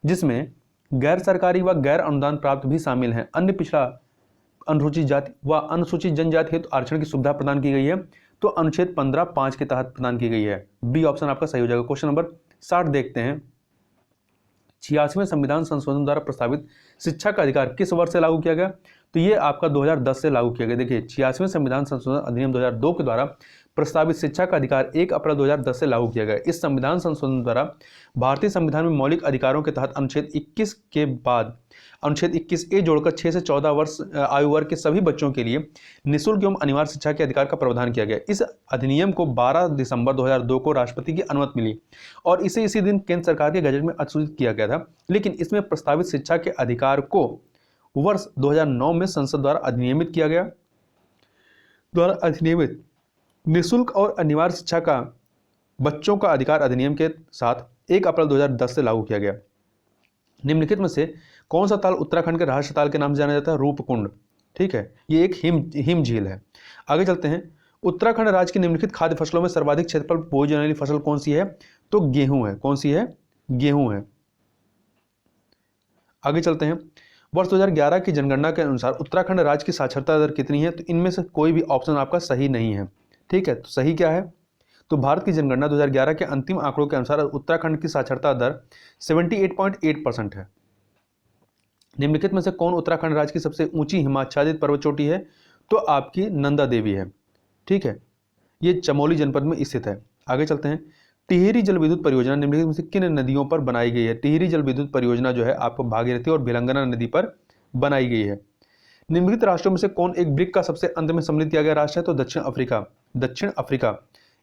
जिसमें गैर सरकारी व गैर अनुदान प्राप्त भी शामिल हैं, अन्य पिछड़ा अनुसूचित जाति व अनुसूचित जनजाति हेतु आरक्षण की सुविधा प्रदान की गई है? तो अनुच्छेद 15(5) के तहत प्रदान की गई है। बी ऑप्शन आपका सही हो जाएगा। क्वेश्चन नंबर 60 देखते हैं। 86वें संविधान संशोधन द्वारा प्रस्तावित शिक्षा का अधिकार किस वर्ष से लागू किया गया? तो ये आपका 2010 से लागू किया गया। देखिए 86वें संविधान संशोधन अधिनियम 2002 के द्वारा प्रस्तावित शिक्षा का अधिकार 1 अप्रैल 2010 से लागू किया गया। इस संविधान संशोधन द्वारा भारतीय संविधान में मौलिक अधिकारों के तहत अनुच्छेद 21 के बाद अनुच्छेद 21A जोड़कर 6 से 14 वर्ष आयु वर्ग के सभी बच्चों के लिए निःशुल्क एवं अनिवार्य शिक्षा के अधिकार का प्रावधान किया गया। इस अधिनियम को 12 दिसंबर 2002 को राष्ट्रपति की अनुमति मिली और इसे इसी दिन केंद्र सरकार के गजट में अधिसूचित किया गया था। लेकिन इसमें प्रस्तावित शिक्षा के अधिकार को वर्ष 2009 में संसद द्वारा अधिनियमित किया गया। निःशुल्क और अनिवार्य शिक्षा का बच्चों का अधिकार अधिनियम के साथ 1 अप्रैल 2010 से लागू किया गया। निम्नलिखित में से कौन सा ताल उत्तराखंड के राष्ट्रीय ताल के नाम से जाना जाता है? रूपकुंड। ठीक है, ये एक हिम झील है। आगे चलते हैं, उत्तराखंड राज्य की निम्नलिखित खाद्य फसलों में सर्वाधिक क्षेत्रफल बोई जाने वाली फसल कौन सी है? तो गेहूं है। कौन सी है? गेहूं है। आगे चलते हैं, वर्ष 2011 की जनगणना के अनुसार उत्तराखंड राज्य की साक्षरता दर कितनी है? तो इनमें से कोई भी ऑप्शन आपका सही नहीं है। ठीक है, तो सही क्या है? तो भारत की जनगणना 2011 के अंतिम आंकड़ों के अनुसार उत्तराखंड की साक्षरता दर 78.8% है। निम्नलिखित में से कौन उत्तराखंड राज्य की सबसे ऊंची हिमाच्छादित पर्वत चोटी है? तो आपकी नंदा देवी है। ठीक है, ये चमोली जनपद में स्थित है। आगे चलते हैं, टिहरी जल विद्युत परियोजना निम्नलिखित में से किन नदियों पर बनाई गई है? टिहरी जल विद्युत परियोजना जो है आपको भागीरथी और भिलंगना नदी पर बनाई गई है। निम्नलिखित राष्ट्रों में से कौन एक ब्रिक्स का सबसे अंत में सम्मिलित किया गया राष्ट्र है? तो दक्षिण अफ्रीका। दक्षिण अफ्रीका,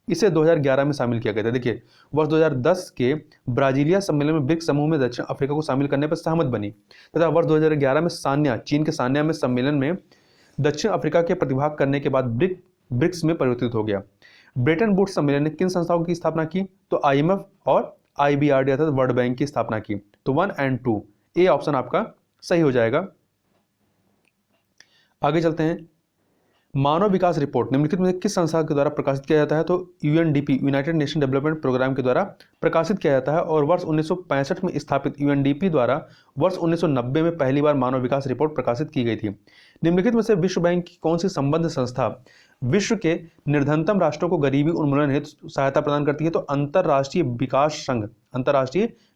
इसे 2011 में शामिल किया गया था। देखिए वर्ष 2010 के ब्राजीलिया सम्मेलन में ब्रिक्स समूह में दक्षिण अफ्रीका को शामिल करने पर सहमत बनी तथा वर्ष 2011 में सान्या, चीन के सान्या में सम्मेलन में दक्षिण अफ्रीका के प्रतिभाग करने के बाद ब्रिक्स में परिवर्तित हो गया। ब्रेटन वुड्स सम्मेलन ने किन संस्थाओं की स्थापना की? तो IMF और IBRD अर्थात वर्ल्ड बैंक की स्थापना की। तो 1 और 2, ए ऑप्शन आपका सही हो जाएगा। आगे चलते हैं, मानव विकास रिपोर्ट निम्नलिखित में किस संस्था के द्वारा प्रकाशित किया जाता है? तो UNDP, United Nation Development Programme के द्वारा प्रकाशित किया जाता है और वर्ष 1965 में स्थापित UNDP द्वारा वर्ष 1990 में पहली बार मानव विकास रिपोर्ट प्रकाशित की गई थी। निम्नलिखित में से विश्व बैंक की कौन सी संबद्ध संस्था विश्व के निर्धनतम राष्ट्रों को गरीबी उन्मूलन हेतु सहायता प्रदान करती है? तो अंतरराष्ट्रीय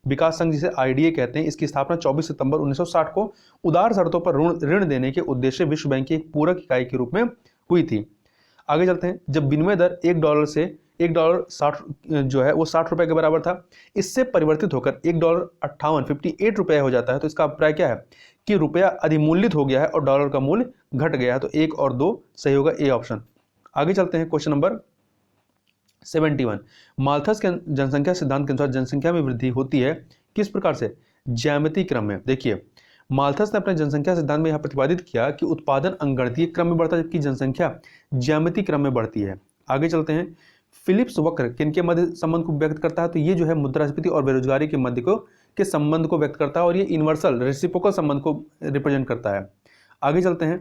विकास संघ जिसे IDA कहते हैं, इसकी स्थापना 24 सितंबर 1960 को उदार शर्तों पर ऋण देने के उद्देश्य विश्व बैंक की एक पूरक इकाई के रूप में हुई थी। आगे चलते हैं, जब विनिमय दर $1 से $1 जो है वो 60 रुपए के बराबर था, इससे परिवर्तित होकर $1.58 रुपए हो जाता है, तो इसका अभिप्राय क्या है कि रुपया अधिमूल्यित हो गया है और डॉलर का मूल्य घट गया है। तो 1 और 2 सही होगा, ए ऑप्शन। आगे चलते हैं, क्वेश्चन नंबर 71, माल्थस के जनसंख्या सिद्धांत के अनुसार जनसंख्या में वृद्धि होती है किस प्रकार से? ज्यामितीय क्रम में। देखिए माल्थस ने अपने जनसंख्या सिद्धांत में यह प्रतिपादित किया कि उत्पादन अंकगणितीय क्रम में बढ़ता है जबकि जनसंख्या ज्यामितीय क्रम में बढ़ती है। आगे चलते हैं, फिलिप्स वक्र किनके मध्य संबंध को व्यक्त करता है? तो ये जो है मुद्रास्फीति और बेरोजगारी के मध्य के संबंध को व्यक्त करता है और ये यूनिवर्सल रेसिप्रोकल संबंध को रिप्रेजेंट करता है। आगे चलते हैं,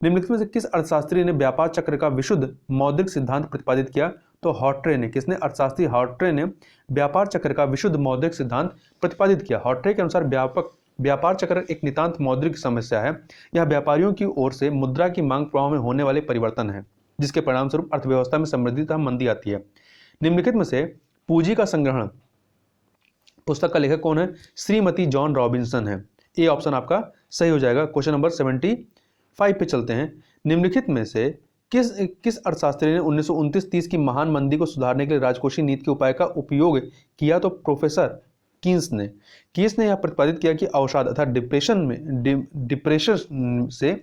निम्नलिखित में से किस अर्थशास्त्री ने व्यापार चक्र का विशुद्ध मौद्रिक सिद्धांत प्रतिपादित किया? तो हॉट्रे ने। किसने? अर्थशास्त्री हॉट्रे ने व्यापार चक्र का विशुद्ध मौद्रिक सिद्धांत प्रतिपादित किया। हॉट्रे के अनुसार व्यापार चक्र एक नितांत मौद्रिक समस्या है। यह व्यापारियों की ओर से मुद्रा की मांग प्रवाह में होने वाले परिवर्तन है जिसके परिणाम स्वरूप अर्थव्यवस्था में समृद्धि तथा मंदी आती है। निम्नलिखित में से पूंजी का संग्रहण पुस्तक का लेखक कौन है? श्रीमती जॉन रॉबिन्सन है। ए ऑप्शन आपका सही हो जाएगा। क्वेश्चन नंबर 75 पे चलते हैं, निम्नलिखित में से किस अर्थशास्त्री ने 1929-30 की महान मंदी को सुधारने के लिए राजकोषीय नीति के उपाय का उपयोग किया? तो प्रोफेसर कीन्स ने यह प्रतिपादित किया कि अवसाद अर्थात डिप्रेशन से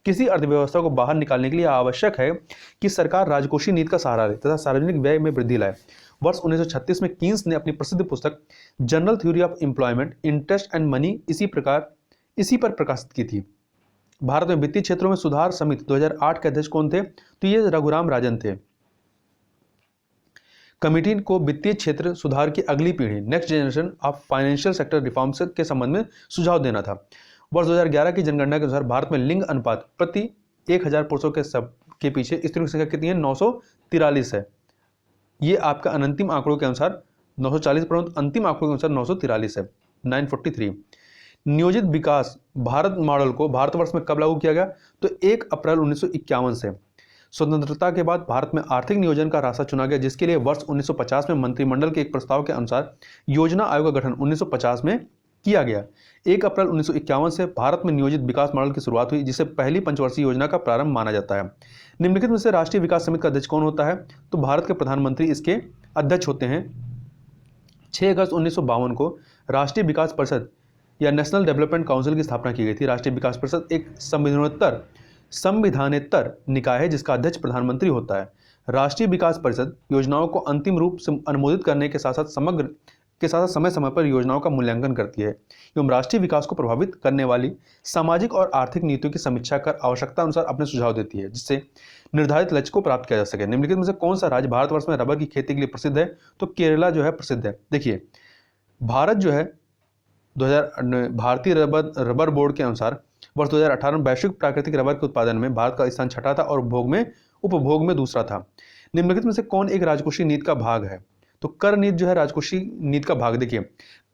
किसी अर्थव्यवस्था को बाहर निकालने के लिए आवश्यक है कि सरकार राजकोषीय नीति का सहारा ले तथा सार्वजनिक व्यय में वृद्धि लाए। वर्ष 1936 में कीन्स ने अपनी प्रसिद्ध पुस्तक general theory of employment, interest and money इसी पर प्रकाशित की थी। भारत में वित्तीय क्षेत्रों में सुधार समिति 2008 के अध्यक्ष कौन थे? तो ये रघुराम राजन थे। कमेटी को वित्तीय क्षेत्र सुधार की अगली पीढ़ी next generation of financial sector reforms के संबंध में सुझाव देना था। वर्ष 2011 की जनगणना के अनुसार भारत में लिंग अनुपात प्रति 1000 पुरुषों के पीछे स्त्रियों की संख्या कितनी है? 943 है। ये आपका अनंतिम आंकड़ों के अनुसार 940 परंतु अंतिम आंकड़ों के अनुसार 943 है, 943। नियोजित विकास भारत मॉडल को भारतवर्ष में कब लागू किया गया? तो 1 अप्रैल 1951 से। स्वतंत्रता के बाद भारत में आर्थिक नियोजन का रास्ता चुना गया, जिसके लिए वर्ष 1950 में मंत्रिमंडल के एक प्रस्ताव के अनुसार योजना आयोग का गठन 1950 में किया गया। 1 अप्रैल 1951 से भारत में नियोजित विकास मॉडल की शुरुआत हुई, जिसे पहली पंचवर्षीय योजना का प्रारंभ माना जाता है। निम्नलिखित में से राष्ट्रीय विकास समिति का अध्यक्ष कौन होता है? तो भारत के प्रधानमंत्री इसके अध्यक्ष होते हैं। 6 अगस्त 1952 को राष्ट्रीय विकास परिषद या नेशनल डेवलपमेंट काउंसिल की स्थापना की गई थी। राष्ट्रीय विकास परिषद एक संविधानेतर निकाय है जिसका अध्यक्ष प्रधानमंत्री होता है। राष्ट्रीय विकास परिषद योजनाओं को अंतिम रूप से अनुमोदित करने के साथ साथ समय समय पर योजनाओं का मूल्यांकन करती है एवं राष्ट्रीय विकास को प्रभावित करने वाली सामाजिक और आर्थिक नीतियों की समीक्षा कर आवश्यकता अनुसार अपने सुझाव देती है, जिससे निर्धारित लक्ष्य को प्राप्त किया जा सके। निम्नलिखित में से कौन सा राज्य भारतवर्ष में रबर की खेती के लिए प्रसिद्ध है? तो केरला जो है प्रसिद्ध है। देखिए, भारत जो है भारतीय रबर बोर्ड के अनुसार वर्ष 2018 में वैश्विक प्राकृतिक रबर के उत्पादन में भारत का स्थान छठा था और उपभोग में दूसरा था। निम्नलिखित में से कौन एक राजकोषीय नीति का भाग है? तो कर नीति जो है राजकोषीय नीति का भाग। देखिए,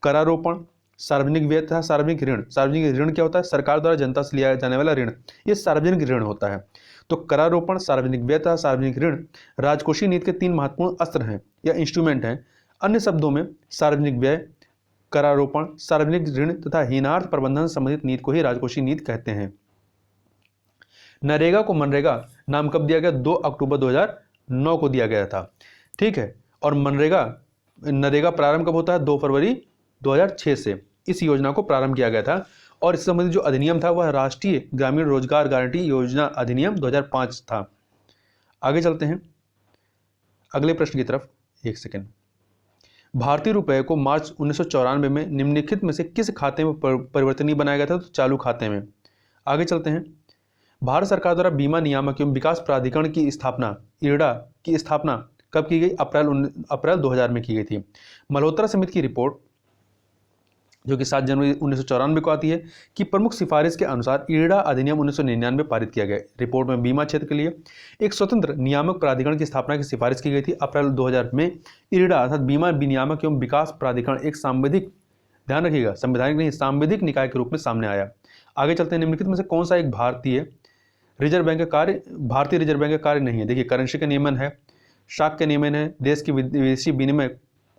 करारोपण, सार्वजनिक व्यय तथा सार्वजनिक ऋण। सार्वजनिक ऋण क्या होता है? सरकार द्वारा जनता से लिया जाने वाला ऋण, ये सार्वजनिक ऋण होता है। तो करारोपण, सार्वजनिक व्यय तथा सार्वजनिक ऋण राजकोषीय नीति के 3 महत्वपूर्ण अस्त्र हैं या इंस्ट्रूमेंट हैं। अन्य शब्दों में सार्वजनिक व्यय, करारोपण, सार्वजनिक ऋण तथा हीनार्थ प्रबंधन संबंधित नीति को ही राजकोषीय नीति कहते हैं। नरेगा को मनरेगा नाम कब दिया गया? 2 अक्टूबर 2009 को दिया गया था। ठीक है, और नरेगा प्रारंभ कब होता है? 2 फरवरी 2006 से इस योजना को प्रारंभ किया गया था। और इस संबंधित जो अधिनियम था वह राष्ट्रीय ग्रामीण रोजगार गारंटी योजना अधिनियम 2005 था। आगे चलते हैं अगले प्रश्न की तरफ। एक सेकेंड। भारतीय रुपए को मार्च 1994 में निम्नलिखित में से किस खाते में परिवर्तनीय बनाया गया था? तो चालू खाते में। आगे चलते हैं। भारत सरकार द्वारा बीमा नियामक एवं विकास प्राधिकरण की स्थापना, इरडा की स्थापना कब की गई? अप्रैल 2000 में की गई थी। मल्होत्रा समिति की रिपोर्ट जो कि 7 जनवरी 1994 को आती है कि प्रमुख सिफारिश के अनुसार इरडा अधिनियम 1999 पारित किया गया। रिपोर्ट में बीमा क्षेत्र के लिए एक स्वतंत्र नियामक प्राधिकरण की स्थापना की सिफारिश की गई थी। अप्रैल 2000 में इरडा अर्थात बीमा विनियामक एवं विकास प्राधिकरण एक सांविधिक, ध्यान रखिएगा संवैधानिक नहीं, सांविधिक निकाय के रूप में सामने आया। आगे चलते हैं। निम्नलिखित में से कौन सा एक भारतीय रिजर्व बैंक का कार्य नहीं है? देखिए, करेंसी का नियमन है, शाख का नियमन है, देश की विदेशी विनिमय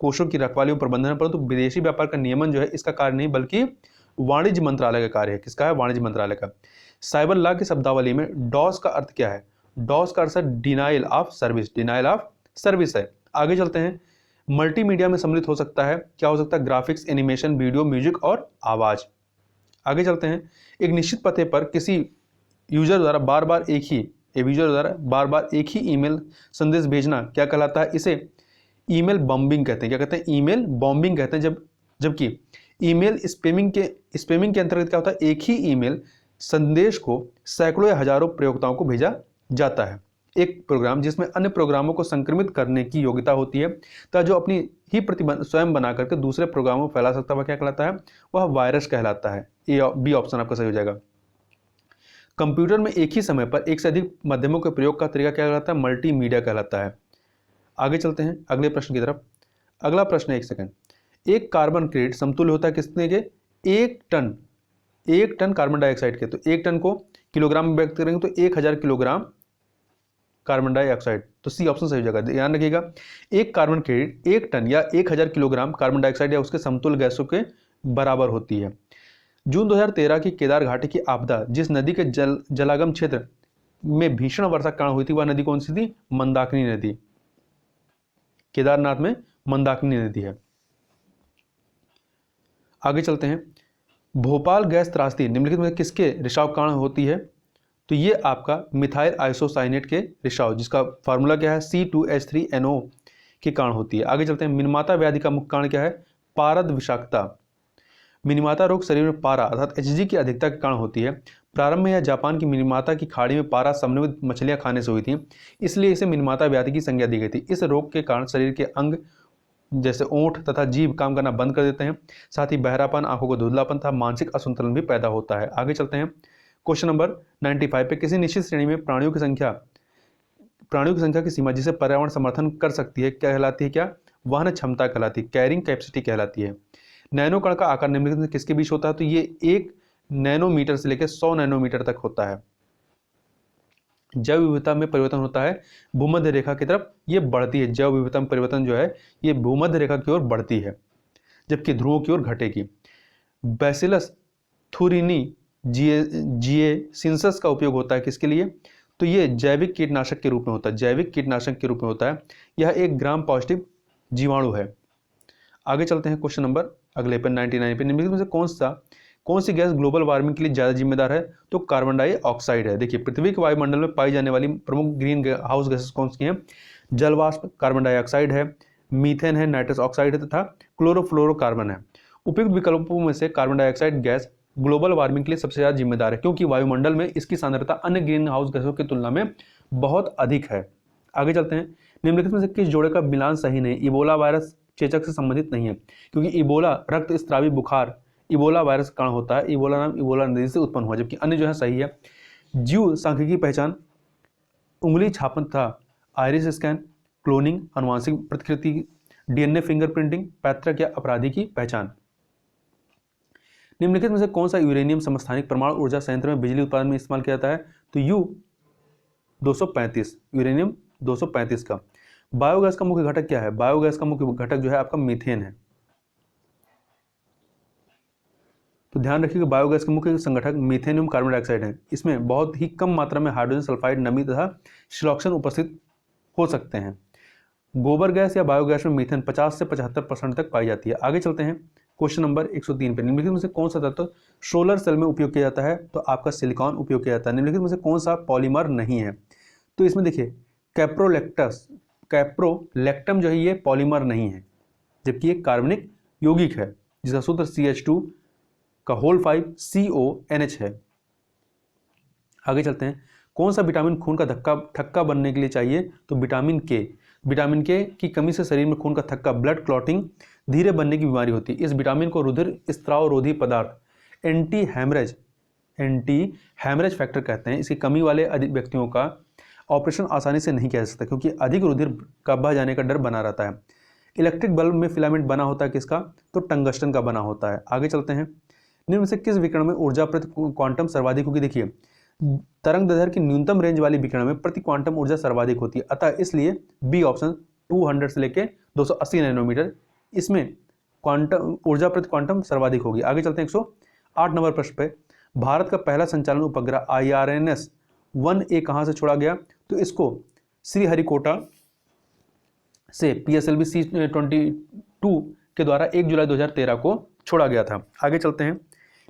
कोषों की रखवाली और प्रबंधन, परंतु विदेशी व्यापार का नियमन जो है इसका कार्य नहीं बल्कि वाणिज्य मंत्रालय का कार्य है। किसका है? वाणिज्य मंत्रालय का। साइबर लॉ की शब्दावली में डॉस का अर्थ क्या है? डॉस का अर्थ है डिनाइल ऑफ सर्विस है। आगे चलते हैं। मल्टीमीडिया में सम्मिलित हो सकता है, क्या हो सकता है? ग्राफिक्स, एनिमेशन, वीडियो, म्यूजिक और आवाज। आगे चलते हैं। एक निश्चित पते पर किसी यूजर द्वारा बार बार एक ही ईमेल संदेश भेजना क्या कहलाता है? इसे ईमेल बॉम्बिंग कहते हैं। क्या कहते हैं? ईमेल बॉम्बिंग कहते हैं। जबकि ईमेल स्पैमिंग के अंतर्गत क्या होता है? एक ही ईमेल संदेश को सैकड़ों या हजारों प्रयोक्ताओं को भेजा जाता है। एक प्रोग्राम जिसमें अन्य प्रोग्रामों को संक्रमित करने की योग्यता होती है तथा जो अपनी ही प्रतिबंध स्वयं बना करके दूसरे प्रोग्रामों को फैला सकता है, वह क्या कहलाता है? वह वायरस कहलाता है। बी ऑप्शन आपका सही हो जाएगा। कंप्यूटर में एक ही समय पर एक से अधिक माध्यमों के प्रयोग का तरीका क्या कहलाता है? मल्टीमीडिया कहलाता है। आगे चलते हैं अगले प्रश्न की तरफ। अगला प्रश्न है, एक सेकंड। एक कार्बन क्रेडिट समतुल्य होता है कितने के? 1 टन कार्बन डाइऑक्साइड के। तो 1 टन को किलोग्राम में व्यक्त करेंगे तो 1000 किलोग्राम कार्बन डाइऑक्साइड। तो सी ऑप्शन सही जगह। ध्यान रखिएगा, एक कार्बन क्रेडिट 1 टन या 1000 किलोग्राम कार्बन डाइऑक्साइड या उसके समतुल्य गैसों के बराबर होती है। जून 2013 की केदार घाटी की आपदा, जिस नदी के जलागम क्षेत्र में भीषण वर्षा के कारण हुई थी, वह नदी कौन सी थी? मंदाकिनी नदी। केदारनाथ में मंदाकिनी नदी है। आगे चलते हैं। भोपाल गैस त्रासदी निम्नलिखित में किसके रिसाव कारण होती है? तो ये आपका मिथाइल आइसोसाइनेट के रिसाव, जिसका फार्मूला क्या है? C2H3NO के कारण होती है। आगे चलते हैं। मिनीमाता व्याधि का मुख्य कारण क्या है? पारद विषाक्तता। मिनीमाता रोग शरीर में पारा अर्थात Hg की अधिकता के कारण होती है। प्रारंभ में यह जापान की मिनीमाता की खाड़ी में पारा समन्वित मछलियां खाने से हुई थी, इसलिए इसे मिनीमाता व्याधि की संज्ञा दी गई थी। इस रोग के कारण शरीर के अंग जैसे ओंठ तथा जीभ काम करना बंद कर देते हैं। साथ ही बहरापन, आंखों को धुंधलापन तथा मानसिक असंतुलन भी पैदा होता है। आगे चलते हैं क्वेश्चन नंबर 95 पे, किसी निश्चित श्रेणी में प्राणियों की संख्या की सीमा जिसे पर्यावरण समर्थन कर सकती है क्या कहलाती है? क्या वहन क्षमता कहलाती है, कैरिंग कैपेसिटी कहलाती है। नैनो कण का आकार निम्नलिखित में किसके बीच होता है? तो ये 1 नैनोमीटर से लेकर 100 नैनोमीटर तक होता है। जैव विविधता में परिवर्तन होता है भूमध्य रेखा की तरफ, ये बढ़ती है। जैव विविधता में परिवर्तन जो है ये भूमध्य रेखा की ओर बढ़ती है, जबकि ध्रुवों की ओर घटेगी। बैसिलस थुरिनी जिएसिंसस का उपयोग होता है किसके लिए? तो ये जैविक कीटनाशक के रूप में होता है, जैविक कीटनाशक के रूप में होता है। यह एक ग्राम पॉजिटिव जीवाणु है। आगे चलते हैं क्वेश्चन नंबर अगले पे 99 पे, निम्नलिखित में से कौन सी गैस ग्लोबल वार्मिंग के लिए ज़्यादा जिम्मेदार है? तो कार्बन डाइऑक्साइड है। देखिए, पृथ्वी के वायुमंडल में पाई जाने वाली प्रमुख ग्रीन हाउस गैसेस कौन सी हैं? जलवाष्प कार्बन डाइऑक्साइड है, मीथेन है, नाइट्रस ऑक्साइड है तथा क्लोरोफ्लोरोकार्बन है। उपयुक्त विकल्पों में से carbon dioxide gas global warming के लिए सबसे ज़्यादा जिम्मेदार है, क्योंकि वायुमंडल में इसकी सांद्रता अन्य ग्रीन हाउस गैसों की तुलना में बहुत अधिक है। आगे चलते हैं, निम्नलिखित में से किस जोड़े का मिलान सही नहीं? इबोला वायरस चेचक से संबंधित नहीं है, क्योंकि इबोला रक्त स्त्रावी बुखार इबोला वायरस कारण होता है। इबोला नाम इबोला नदी से उत्पन्न हुआ, जबकि अन्य जो है सही है। जीव सांख्यिकी पहचान उंगली छापन था, आइरिस स्कैन, क्लोनिंग, आनुवांशिक प्रतिकृति, डीएनए फिंगरप्रिंटिंग, पैतृक या अपराधी की पहचान। निम्नलिखित में से कौन सा यूरेनियम समस्थानिक परमाणु ऊर्जा संयंत्र में बिजली उत्पादन में इस्तेमाल किया जाता है? तो U-235, यूरेनियम 235 का। बायोगैस का मुख्य घटक क्या है? बायोगैस का मुख्य घटक जो है आपका मीथेन है। तो ध्यान रखिए कि बायोगैस के मुख्य संगठक मीथेन एवं कार्बन डाइऑक्साइड है। इसमें बहुत ही कम मात्रा में हाइड्रोजन सल्फाइड, नमी तथा सिलोक्सेन उपस्थित हो सकते हैं। गोबर गैस या बायोगैस में मीथेन 50 से 75% तक पाई जाती है। आगे चलते हैं क्वेश्चन नंबर 103 पे, निम्नलिखित में से कौन सा तत्व सोलर सेल में उपयोग किया जाता है? तो आपका सिलिकॉन उपयोग किया जाता है। निम्नलिखित में से कौन सा पॉलीमर नहीं है? तो इसमें देखिए कैप्रोलैक्टम जो है ये पॉलीमर नहीं है, जबकि ये कार्बनिक यौगिक है जिसका सूत्र CH2 का होल 5 CONH है। आगे चलते हैं, कौन सा विटामिन खून का थक्का बनने के लिए चाहिए? तो विटामिन के की कमी से शरीर में खून का थक्का, ब्लड क्लॉटिंग धीरे बनने की बीमारी होती है। इस विटामिन को रुधिर स्त्राव रोधी पदार्थ एंटी हैमरेज फैक्टर कहते हैं। इसकी कमी वाले व्यक्तियों का ऑपरेशन आसानी से नहीं किया जा सकता, क्योंकि अधिक रुधिर का बह जाने का डर बना रहता है। इलेक्ट्रिक बल्ब में फिलामेंट बना होता है किसका? तो टंगस्टन का बना होता है। आगे चलते हैं, निम्न में से किस विकिरण में ऊर्जा प्रति क्वांटम सर्वाधिक होगी? देखिए, तरंग दैर्ध्य की न्यूनतम रेंज वाली विकिरण में प्रति क्वांटम ऊर्जा सर्वाधिक होती है, अतः इसलिए बी ऑप्शन 200 से लेकर 280 नैनोमीटर, इसमें क्वांटम ऊर्जा प्रति क्वांटम सर्वाधिक होगी। आगे चलते हैं 108 नंबर प्रश्न पे, भारत का पहला संचालन उपग्रह IRNS-1A कहाँ से छोड़ा गया? तो इसको श्रीहरिकोटा से PSLV C-22 के द्वारा 1 जुलाई 2013 को छोड़ा गया था। आगे चलते हैं,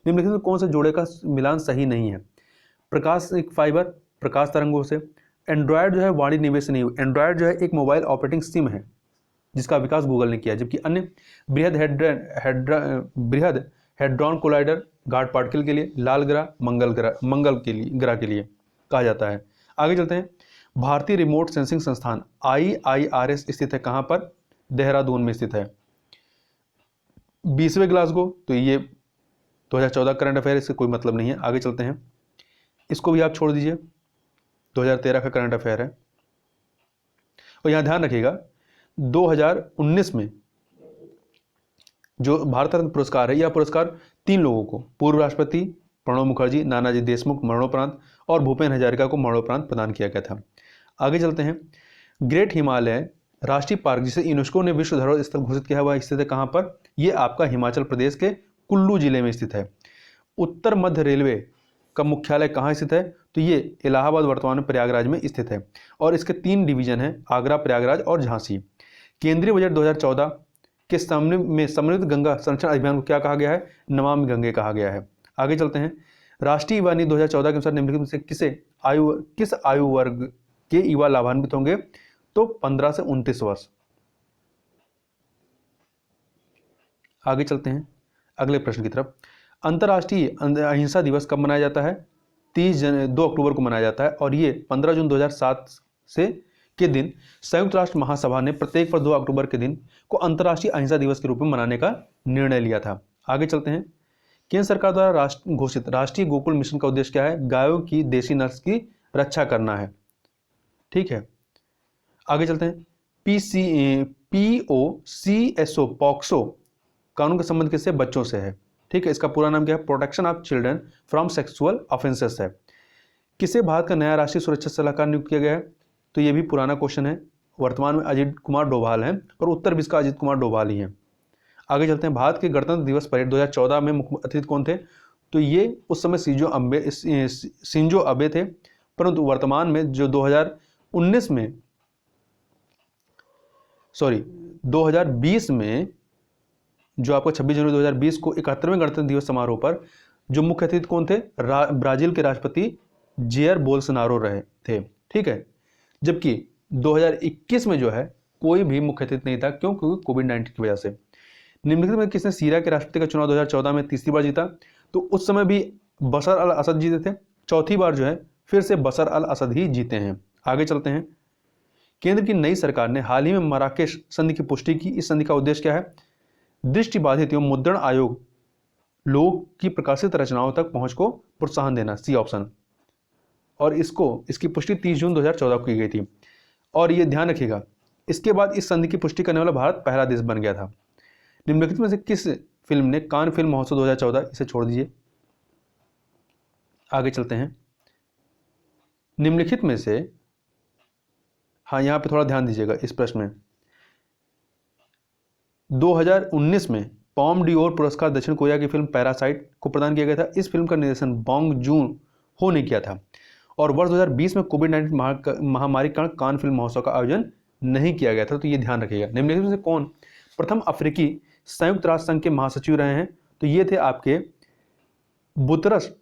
निम्नलिखित में कौन से जोड़े का मिलान सही नहीं है? प्रकाशिक फाइबर प्रकाश तरंगों से। एंड्रॉयड जो है वाणिज्य निवेश नहीं हुई। एंड्रॉयड जो है एक मोबाइल ऑपरेटिंग सिस्टम है जिसका विकास गूगल ने किया, जबकि अन्य बृहद हेड्रॉन कोलाइडर गार्ड पार्टिकल के लिए, लाल ग्रह मंगल ग्रह के लिए कहा जाता है। आगे चलते हैं, भारतीय रिमोट सेंसिंग संस्थान IIRS स्थित है कहाँ पर? देहरादून में स्थित है। 20वें ग्लासगो, तो ये 2014 करंट अफेयर, इससे कोई मतलब नहीं है। आगे चलते हैं, इसको भी आप छोड़ दीजिए, 2013 का करंट अफेयर है। और यहाँ ध्यान रखिएगा 2019 में जो भारत रत्न पुरस्कार है, यह पुरस्कार 3 लोगों को, पूर्व राष्ट्रपति प्रणब मुखर्जी, नानाजी देशमुख मरणोपरांत और भूपेन हजारिका को मरणोपरांत प्रदान किया गया था। आगे चलते हैं, ग्रेट हिमालय राष्ट्रीय पार्क जिसे यूनेस्को ने विश्व धरोहर स्थल घोषित किया हुआ स्थित है कहाँ पर? ये आपका हिमाचल प्रदेश के कुल्लू जिले में स्थित है। उत्तर मध्य रेलवे का मुख्यालय कहाँ स्थित है? तो ये इलाहाबाद वर्तमान में प्रयागराज में स्थित है, और इसके 3 डिवीजन हैं, आगरा, प्रयागराज और झांसी। केंद्रीय बजट 2014 के समृद्ध गंगा संरक्षण अभियान को क्या कहा गया है? नमामि गंगे कहा गया है। आगे चलते हैं, राष्ट्रीय युवा नीति 2014 के अनुसार निम्नलिखित में से किस आयु वर्ग के युवा लाभान्वित होंगे? तो 15 से 29 वर्ष। आगे चलते हैं अगले प्रश्न की तरफ, अंतर्राष्ट्रीय अहिंसा दिवस कब मनाया जाता है? 2 अक्टूबर को मनाया जाता है, और ये 15 जून 2007 से के दिन संयुक्त राष्ट्र महासभा ने प्रत्येक वर्ष 2 अक्टूबर के दिन को अंतर्राष्ट्रीय अहिंसा दिवस के रूप में मनाने का निर्णय लिया था? आगे चलते हैं। केंद्र सरकार द्वारा घोषित राष्ट्रीय गोकुल मिशन का उद्देश्य क्या है? गायों की देशी नस्ल की रक्षा करना है। ठीक है, आगे चलते हैं। POCSO पॉक्सो कानून का संबंध किससे? बच्चों से है। ठीक है, इसका पूरा नाम क्या है? Protection of children from sexual offences है। किसे भारत का नया राष्ट्रीय सुरक्षा सलाहकार नियुक्त किया गया है? तो ये भी पुराना क्वेश्चन है। वर्तमान में अजीत कुमार डोभाल हैं और उत्तर भी इसका अजीत कुमार डोभाल ही हैं। आगे चलते हैं। भारत के गणतंत्र दिवस परेड 2014 में मुख्य अतिथि कौन थे? तो ये उस समय शिंजो अबे थे, परंतु वर्तमान में जो 2020 में जो आपका 26 जनवरी 2020 को 71वें गणतंत्र दिवस समारोह पर जो मुख्य अतिथि कौन थे? ब्राजील के राष्ट्रपति जेयर बोल्सोनारो रहे थे। ठीक है, जबकि 2021 में जो है कोई भी मुख्य अतिथि नहीं था। क्यों? क्योंकि कोविड-19 की वजह से। निम्नलिखित में किसने सीरिया के राष्ट्रपति का चुनाव 2014 में तीसरी बार जीता? तो उस समय भी बशर अल असद जीते थे। चौथी बार जो है फिर से बशर अल असद ही जीते हैं। आगे चलते हैं। केंद्र की नई सरकार ने हाल ही में मराकेश संधि की पुष्टि की। इस संधि का उद्देश्य क्या है? दृष्टिबाधित एवं मुद्रण आयोग लोगों की प्रकाशित रचनाओं तक पहुंच को प्रोत्साहन देना, सी ऑप्शन। और इसकी पुष्टि 30 जून 2014 को की गई थी। और ये ध्यान रखिएगा, इसके बाद इस संधि की पुष्टि करने वाला भारत पहला देश बन गया था। निम्नलिखित में से किस फिल्म ने कान फिल्म महोत्सव 2014, इसे छोड़ दीजिए। आगे चलते हैं। निम्नलिखित में से, हाँ यहाँ पे थोड़ा ध्यान दीजिएगा इस प्रश्न में, 2019 में पॉम डिओर पुरस्कार दक्षिण कोरिया की फिल्म पैरासाइट को प्रदान किया गया था। इस फिल्म का निर्देशन बॉन्ग जून हो ने किया था। और वर्ष 2020 में कोविड-19 महामारी के कारण कान फिल्म महोत्सव का आयोजन नहीं किया गया था। तो ये ध्यान रखिएगा। निम्नलिखित में से कौन प्रथम अफ्रीकी संयुक्त राष्ट्र संघ के महासचिव रहे हैं? तो ये थे आपके बुतरस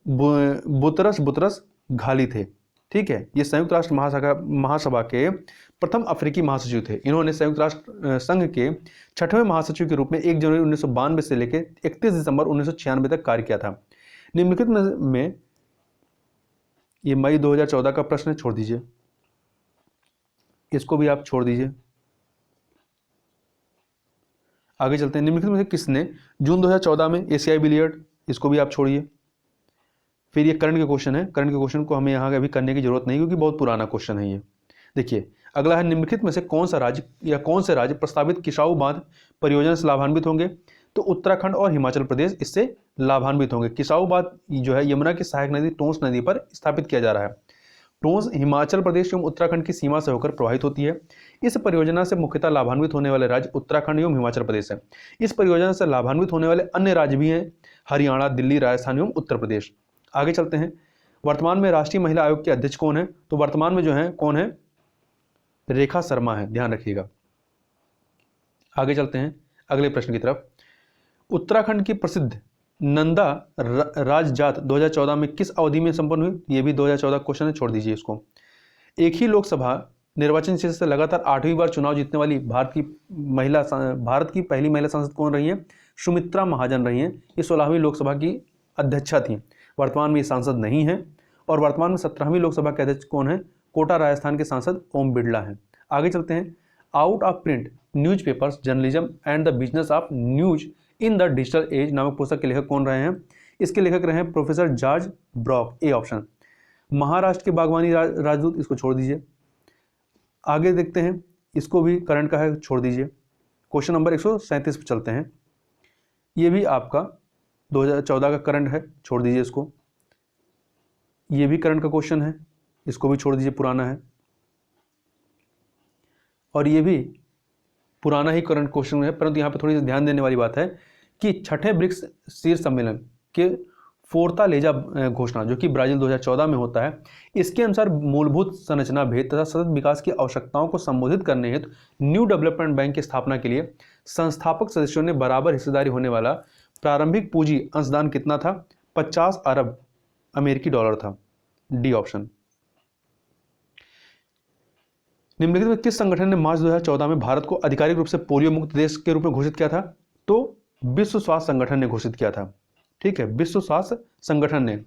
घाली थे। ठीक है, ये संयुक्त राष्ट्र महासभा के प्रथम अफ्रीकी महासचिव थे। इन्होंने संयुक्त राष्ट्र संघ के 6वें महासचिव के रूप में 1 जनवरी 1992 से लेकर 31 दिसंबर 1996 तक कार्य किया था। निम्नलिखित में ये मई 2014 का प्रश्न है, छोड़ दीजिए, इसको भी आप छोड़ दीजिए। आगे चलते हैं। निम्नलिखित में से किसने जून 2014 में एशियाई बिलियर्ड, इसको भी आप छोड़िए। फिर ये करंट के क्वेश्चन है। करंट के क्वेश्चन को हमें यहाँ अभी करने की जरूरत नहीं, क्योंकि बहुत पुराना क्वेश्चन है ये। देखिए अगला है, निम्नलिखित में से कौन सा राज्य या कौन से राज्य प्रस्तावित किसाऊ बांध परियोजना से लाभान्वित होंगे? तो उत्तराखंड और हिमाचल प्रदेश इससे लाभान्वित होंगे। किसाऊ बांध जो है यमुना की सहायक नदी टोंस नदी पर स्थापित किया जा रहा है। टोंस हिमाचल प्रदेश एवं उत्तराखंड की सीमा से होकर प्रवाहित होती है। इस परियोजना से मुख्यतः लाभान्वित होने वाले राज्य उत्तराखंड एवं हिमाचल प्रदेश है। इस परियोजना से लाभान्वित होने वाले अन्य राज्य भी हैं, हरियाणा, दिल्ली, राजस्थान एवं उत्तर प्रदेश। आगे चलते हैं। वर्तमान में राष्ट्रीय महिला आयोग के अध्यक्ष कौन है? तो वर्तमान में जो है कौन है? रेखा शर्मा है, ध्यान रखिएगा। आगे चलते हैं अगले प्रश्न की तरफ। उत्तराखंड की प्रसिद्ध नंदा राजजात 2014 में किस अवधि में संपन्न हुई? ये भी 2014 क्वेश्चन है, छोड़ दीजिए इसको। एक ही लोकसभा निर्वाचन क्षेत्र से लगातार 8वीं बार चुनाव जीतने वाली भारत की पहली महिला सांसद कौन रही हैं? सुमित्रा महाजन रही हैं। ये 16वीं लोकसभा की अध्यक्षा थी। वर्तमान में ये सांसद नहीं है। और वर्तमान में 17वीं लोकसभा के अध्यक्ष कौन है? कोटा राजस्थान के सांसद ओम बिड़ला हैं। आगे चलते हैं। Out of print newspapers journalism and the business of news in the digital age नामक पुस्तक के लेखक कौन रहे हैं? इसके लेखक रहे हैं professor George Brock, A option. Maharashtra के बागवानी राजदूत, इसको छोड़ दीजिए। आगे देखते हैं, इसको भी करंट का है, छोड़ दीजिए। क्वेश्चन नंबर 137 पे चलते हैं। ये भी आपका 2014 का करंट है, छोड़ दीजिए इसको। ये भी करंट का क्वेश्चन है, इसको भी छोड़ दीजिए, पुराना है। और ये भी पुराना ही करंट क्वेश्चन है, परंतु यहाँ पे थोड़ी सी ध्यान देने वाली बात है कि छठे ब्रिक्स शीर्ष सम्मेलन के फोर्तालेजा घोषणा जो कि ब्राजील 2014 में होता है, इसके अनुसार मूलभूत संरचना भेद तथा सतत विकास की आवश्यकताओं को संबोधित करने हेतु न्यू डेवलपमेंट बैंक की स्थापना के लिए संस्थापक सदस्यों ने बराबर हिस्सेदारी होने वाला प्रारंभिक पूंजी अंशदान कितना था? 50 अरब अमेरिकी डॉलर था, डी ऑप्शन। निम्नलिखित में किस संगठन ने मार्च 2014 में भारत को आधिकारिक रूप से पोलियो मुक्त देश के रूप में घोषित किया था? तो विश्व स्वास्थ्य संगठन ने घोषित किया था। ठीक है, विश्व स्वास्थ्य संगठन ने।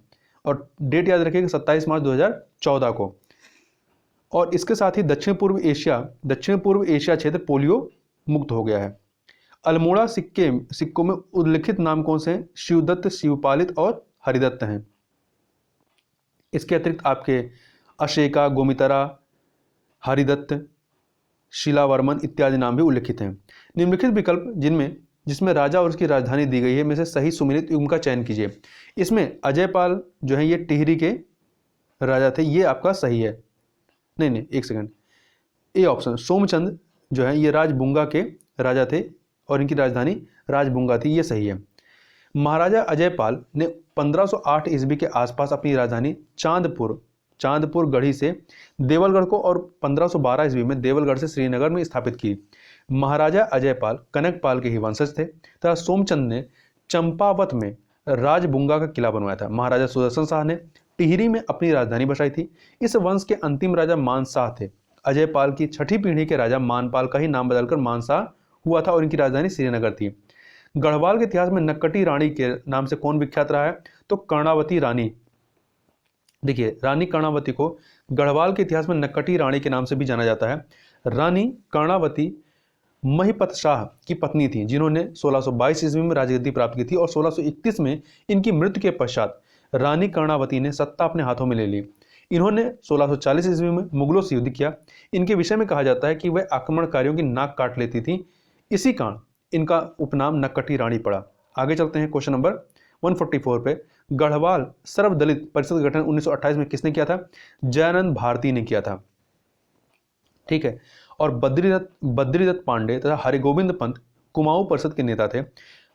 और डेट याद रखिएगा 27 मार्च 2014 को। और इसके साथ ही दक्षिण पूर्व एशिया क्षेत्र पोलियो मुक्त हो गया है। अल्मोड़ा सिक्कों में उल्लिखित नाम कौन से हैं? शिवदत्त, शिवपालित और हरिदत्त हैं। इसके अतिरिक्त आपके अशेका, गोमितरा, हरिदत्त, शिलावर्मन इत्यादि नाम भी उल्लिखित हैं। निम्नलिखित विकल्प जिसमें राजा और उसकी राजधानी दी गई है में से सही सुमेलित युग्म का चयन कीजिए। इसमें अजयपाल जो है ये टिहरी के राजा थे, ये आपका सही है। नहीं, एक सेकंड, ए ऑप्शन, सोमचंद जो है ये राजबुंगा के राजा थे और इनकी राजधानी राजबुंगा थी, ये सही है। महाराजा अजयपाल ने 1508 ईस्वी के आसपास अपनी राजधानी चांदपुर गढ़ी से देवलगढ़ को और 1512 ईस्वी में देवलगढ़ से श्रीनगर में स्थापित की। महाराजा अजयपाल कनकपाल के ही वंशज थे तथा सोमचंद ने चंपावत में राजबुंगा का किला बनवाया था। महाराजा सुदर्शन शाह ने टिहरी में अपनी राजधानी बसाई थी। इस वंश के अंतिम राजा मानशाह थे। अजयपाल की छठी पीढ़ी के राजा मानपाल का ही नाम बदलकर मानशाह हुआ था और इनकी राजधानी श्रीनगर थी। गढ़वाल के इतिहास में नक्कटी रानी के नाम से कौन विख्यात रहा है? तो कर्णावती रानी। देखिए, रानी कर्णावती को गढ़वाल के इतिहास में नक्कटी रानी के नाम से भी जाना जाता है। रानी कर्णावती महिपत शाह की पत्नी थी, जिन्होंने 1622 ईस्वी में राजगद्दी प्राप्त की थी और 1631 में इनकी मृत्यु के पश्चात रानी कर्णावती ने सत्ता अपने हाथों में ले ली। इन्होंने 1640 ईस्वी में मुगलों से युद्ध किया। इनके विषय में कहा जाता है कि वह आक्रमणकारियों की नाक काट लेती थी, इसी कारण इनका उपनाम नक्कटी रानी पड़ा। आगे चलते हैं क्वेश्चन नंबर 144 पे। गढ़वाल सर्वदलित परिषद का गठन 1928 में किसने किया था? जयानंद भारती ने किया था। ठीक है। और बद्रीदत्त पांडे तथा हरिगोविंद पंत कुमाऊं परिषद के नेता थे।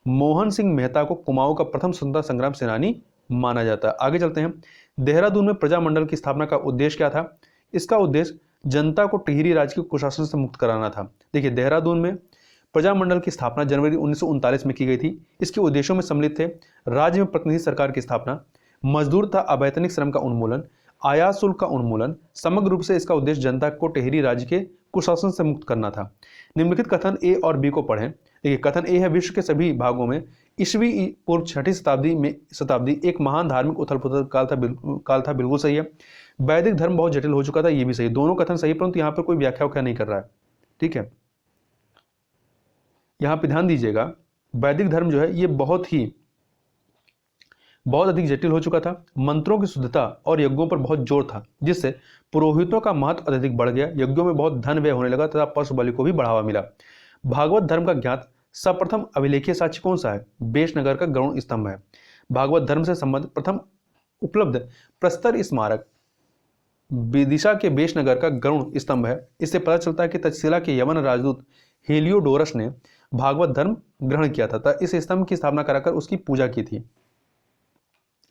मोहन सिंह मेहता को कुमाऊं का प्रथम स्वतंत्रता संग्राम सेनानी माना जाता है। आगे चलते हैं। देहरादून में प्रजामंडल की स्थापना का उद्देश्य क्या था? इसका उद्देश्य जनता को टिहरी राज्य के कुशासन से मुक्त कराना था। देखिए, देहरादून में प्रजामंडल की स्थापना जनवरी 1939 में की गई थी। इसके उद्देश्यों में सम्मिलित थे राज्य में प्रतिनिधि सरकार की स्थापना, मजदूर तथा अवैतनिक श्रम का उन्मूलन, आयात शुल्क का उन्मूलन। समग्र रूप से इसका उद्देश्य जनता को टिहरी राज्य के कुशासन से मुक्त करना था। निम्नलिखित कथन ए और बी को पढ़ें। देखिए, कथन ए है, विश्व के सभी भागों में ईस्वी पूर्व 6वीं शताब्दी एक महान धार्मिक उथल पुथल काल था। बिल्कुल सही है। वैदिक धर्म बहुत जटिल हो चुका था, ये भी सही। दोनों कथन सही, परंतु यहाँ पर कोई व्याख्या नहीं कर रहा है। ठीक है, यहाँ पे ध्यान दीजिएगा, वैदिक धर्म जो है ये बहुत अधिक जटिल हो चुका था। मंत्रों की शुद्धता और यज्ञों पर बहुत जोर था, जिससे पुरोहितों का महत्व अत्यधिक बढ़ गया। यज्ञों में बहुत धन व्यय होने लगा तथा पशु बलि को भी बढ़ावा मिला। भागवत धर्म का ज्ञात सर्वप्रथम अभिलेखीय साक्ष्य कौन सा है? बेशनगर का गरुड़ स्तंभ है। भागवत धर्म से संबंधित प्रथम उपलब्ध प्रस्तर स्मारक विदिशा के बेशनगर का गरुड़ स्तंभ है। इससे पता चलता है कि तक्षशिला के यवन राजदूत हेलियोडोरस ने भागवत धर्म ग्रहण किया था, इस स्तंभ की स्थापना कराकर उसकी पूजा की थी।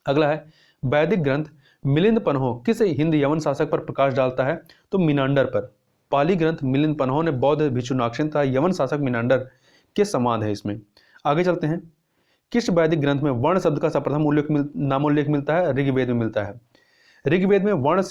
अगला है, वैदिक ग्रंथ मिलिंद पन्हो किस हिंद यवन शासक पर प्रकाश डालता है? तो मीनांडर पर। पाली ग्रंथ मिलिंद पन्हो ने बौद्ध भिक्षु नागसेन तथा यवन शासक मीनांडर के समान है इसमें। आगे चलते हैं। किस वैदिक ग्रंथ में वर्ण शब्द का सर्वप्रथम नामोल्लेख मिलता है? ऋग्वेद में मिलता है। ऋग्वेद में वर्ण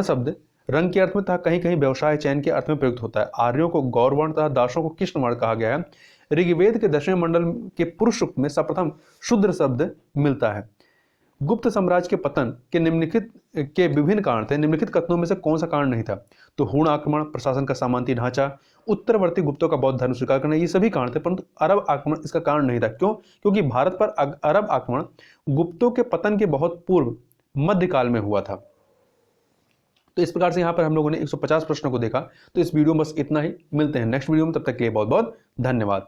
शब्द रंग के अर्थ में तथा कहीं कहीं व्यवसाय चयन के अर्थ में प्रयुक्त होता है। आर्यों को गौरवर्ण तथा दासों को कृष्ण वर्ण कहा गया है। ऋग्वेद के 10वें मंडल के पुरुष सूक्त में सर्वप्रथम शूद्र शब्द मिलता है। गुप्त साम्राज्य के पतन के निम्नलिखित के विभिन्न कारण थे। निम्नलिखित कथनों में से कौन सा कारण नहीं था? तो हूण आक्रमण, प्रशासन का सामंती ढांचा, उत्तरवर्ती गुप्तों का बौद्ध धर्म स्वीकार करना, ये सभी कारण थे, परंतु अरब आक्रमण इसका कारण नहीं था। क्यों? क्योंकि भारत पर अरब आक्रमण गुप्तों के पतन के बहुत पूर्व मध्यकाल में हुआ था। तो इस प्रकार से यहाँ पर हम लोगों ने 150 प्रश्नों को देखा। तो इस वीडियो में बस इतना ही। मिलते हैं नेक्स्ट वीडियो में, तब तक के लिए बहुत बहुत धन्यवाद।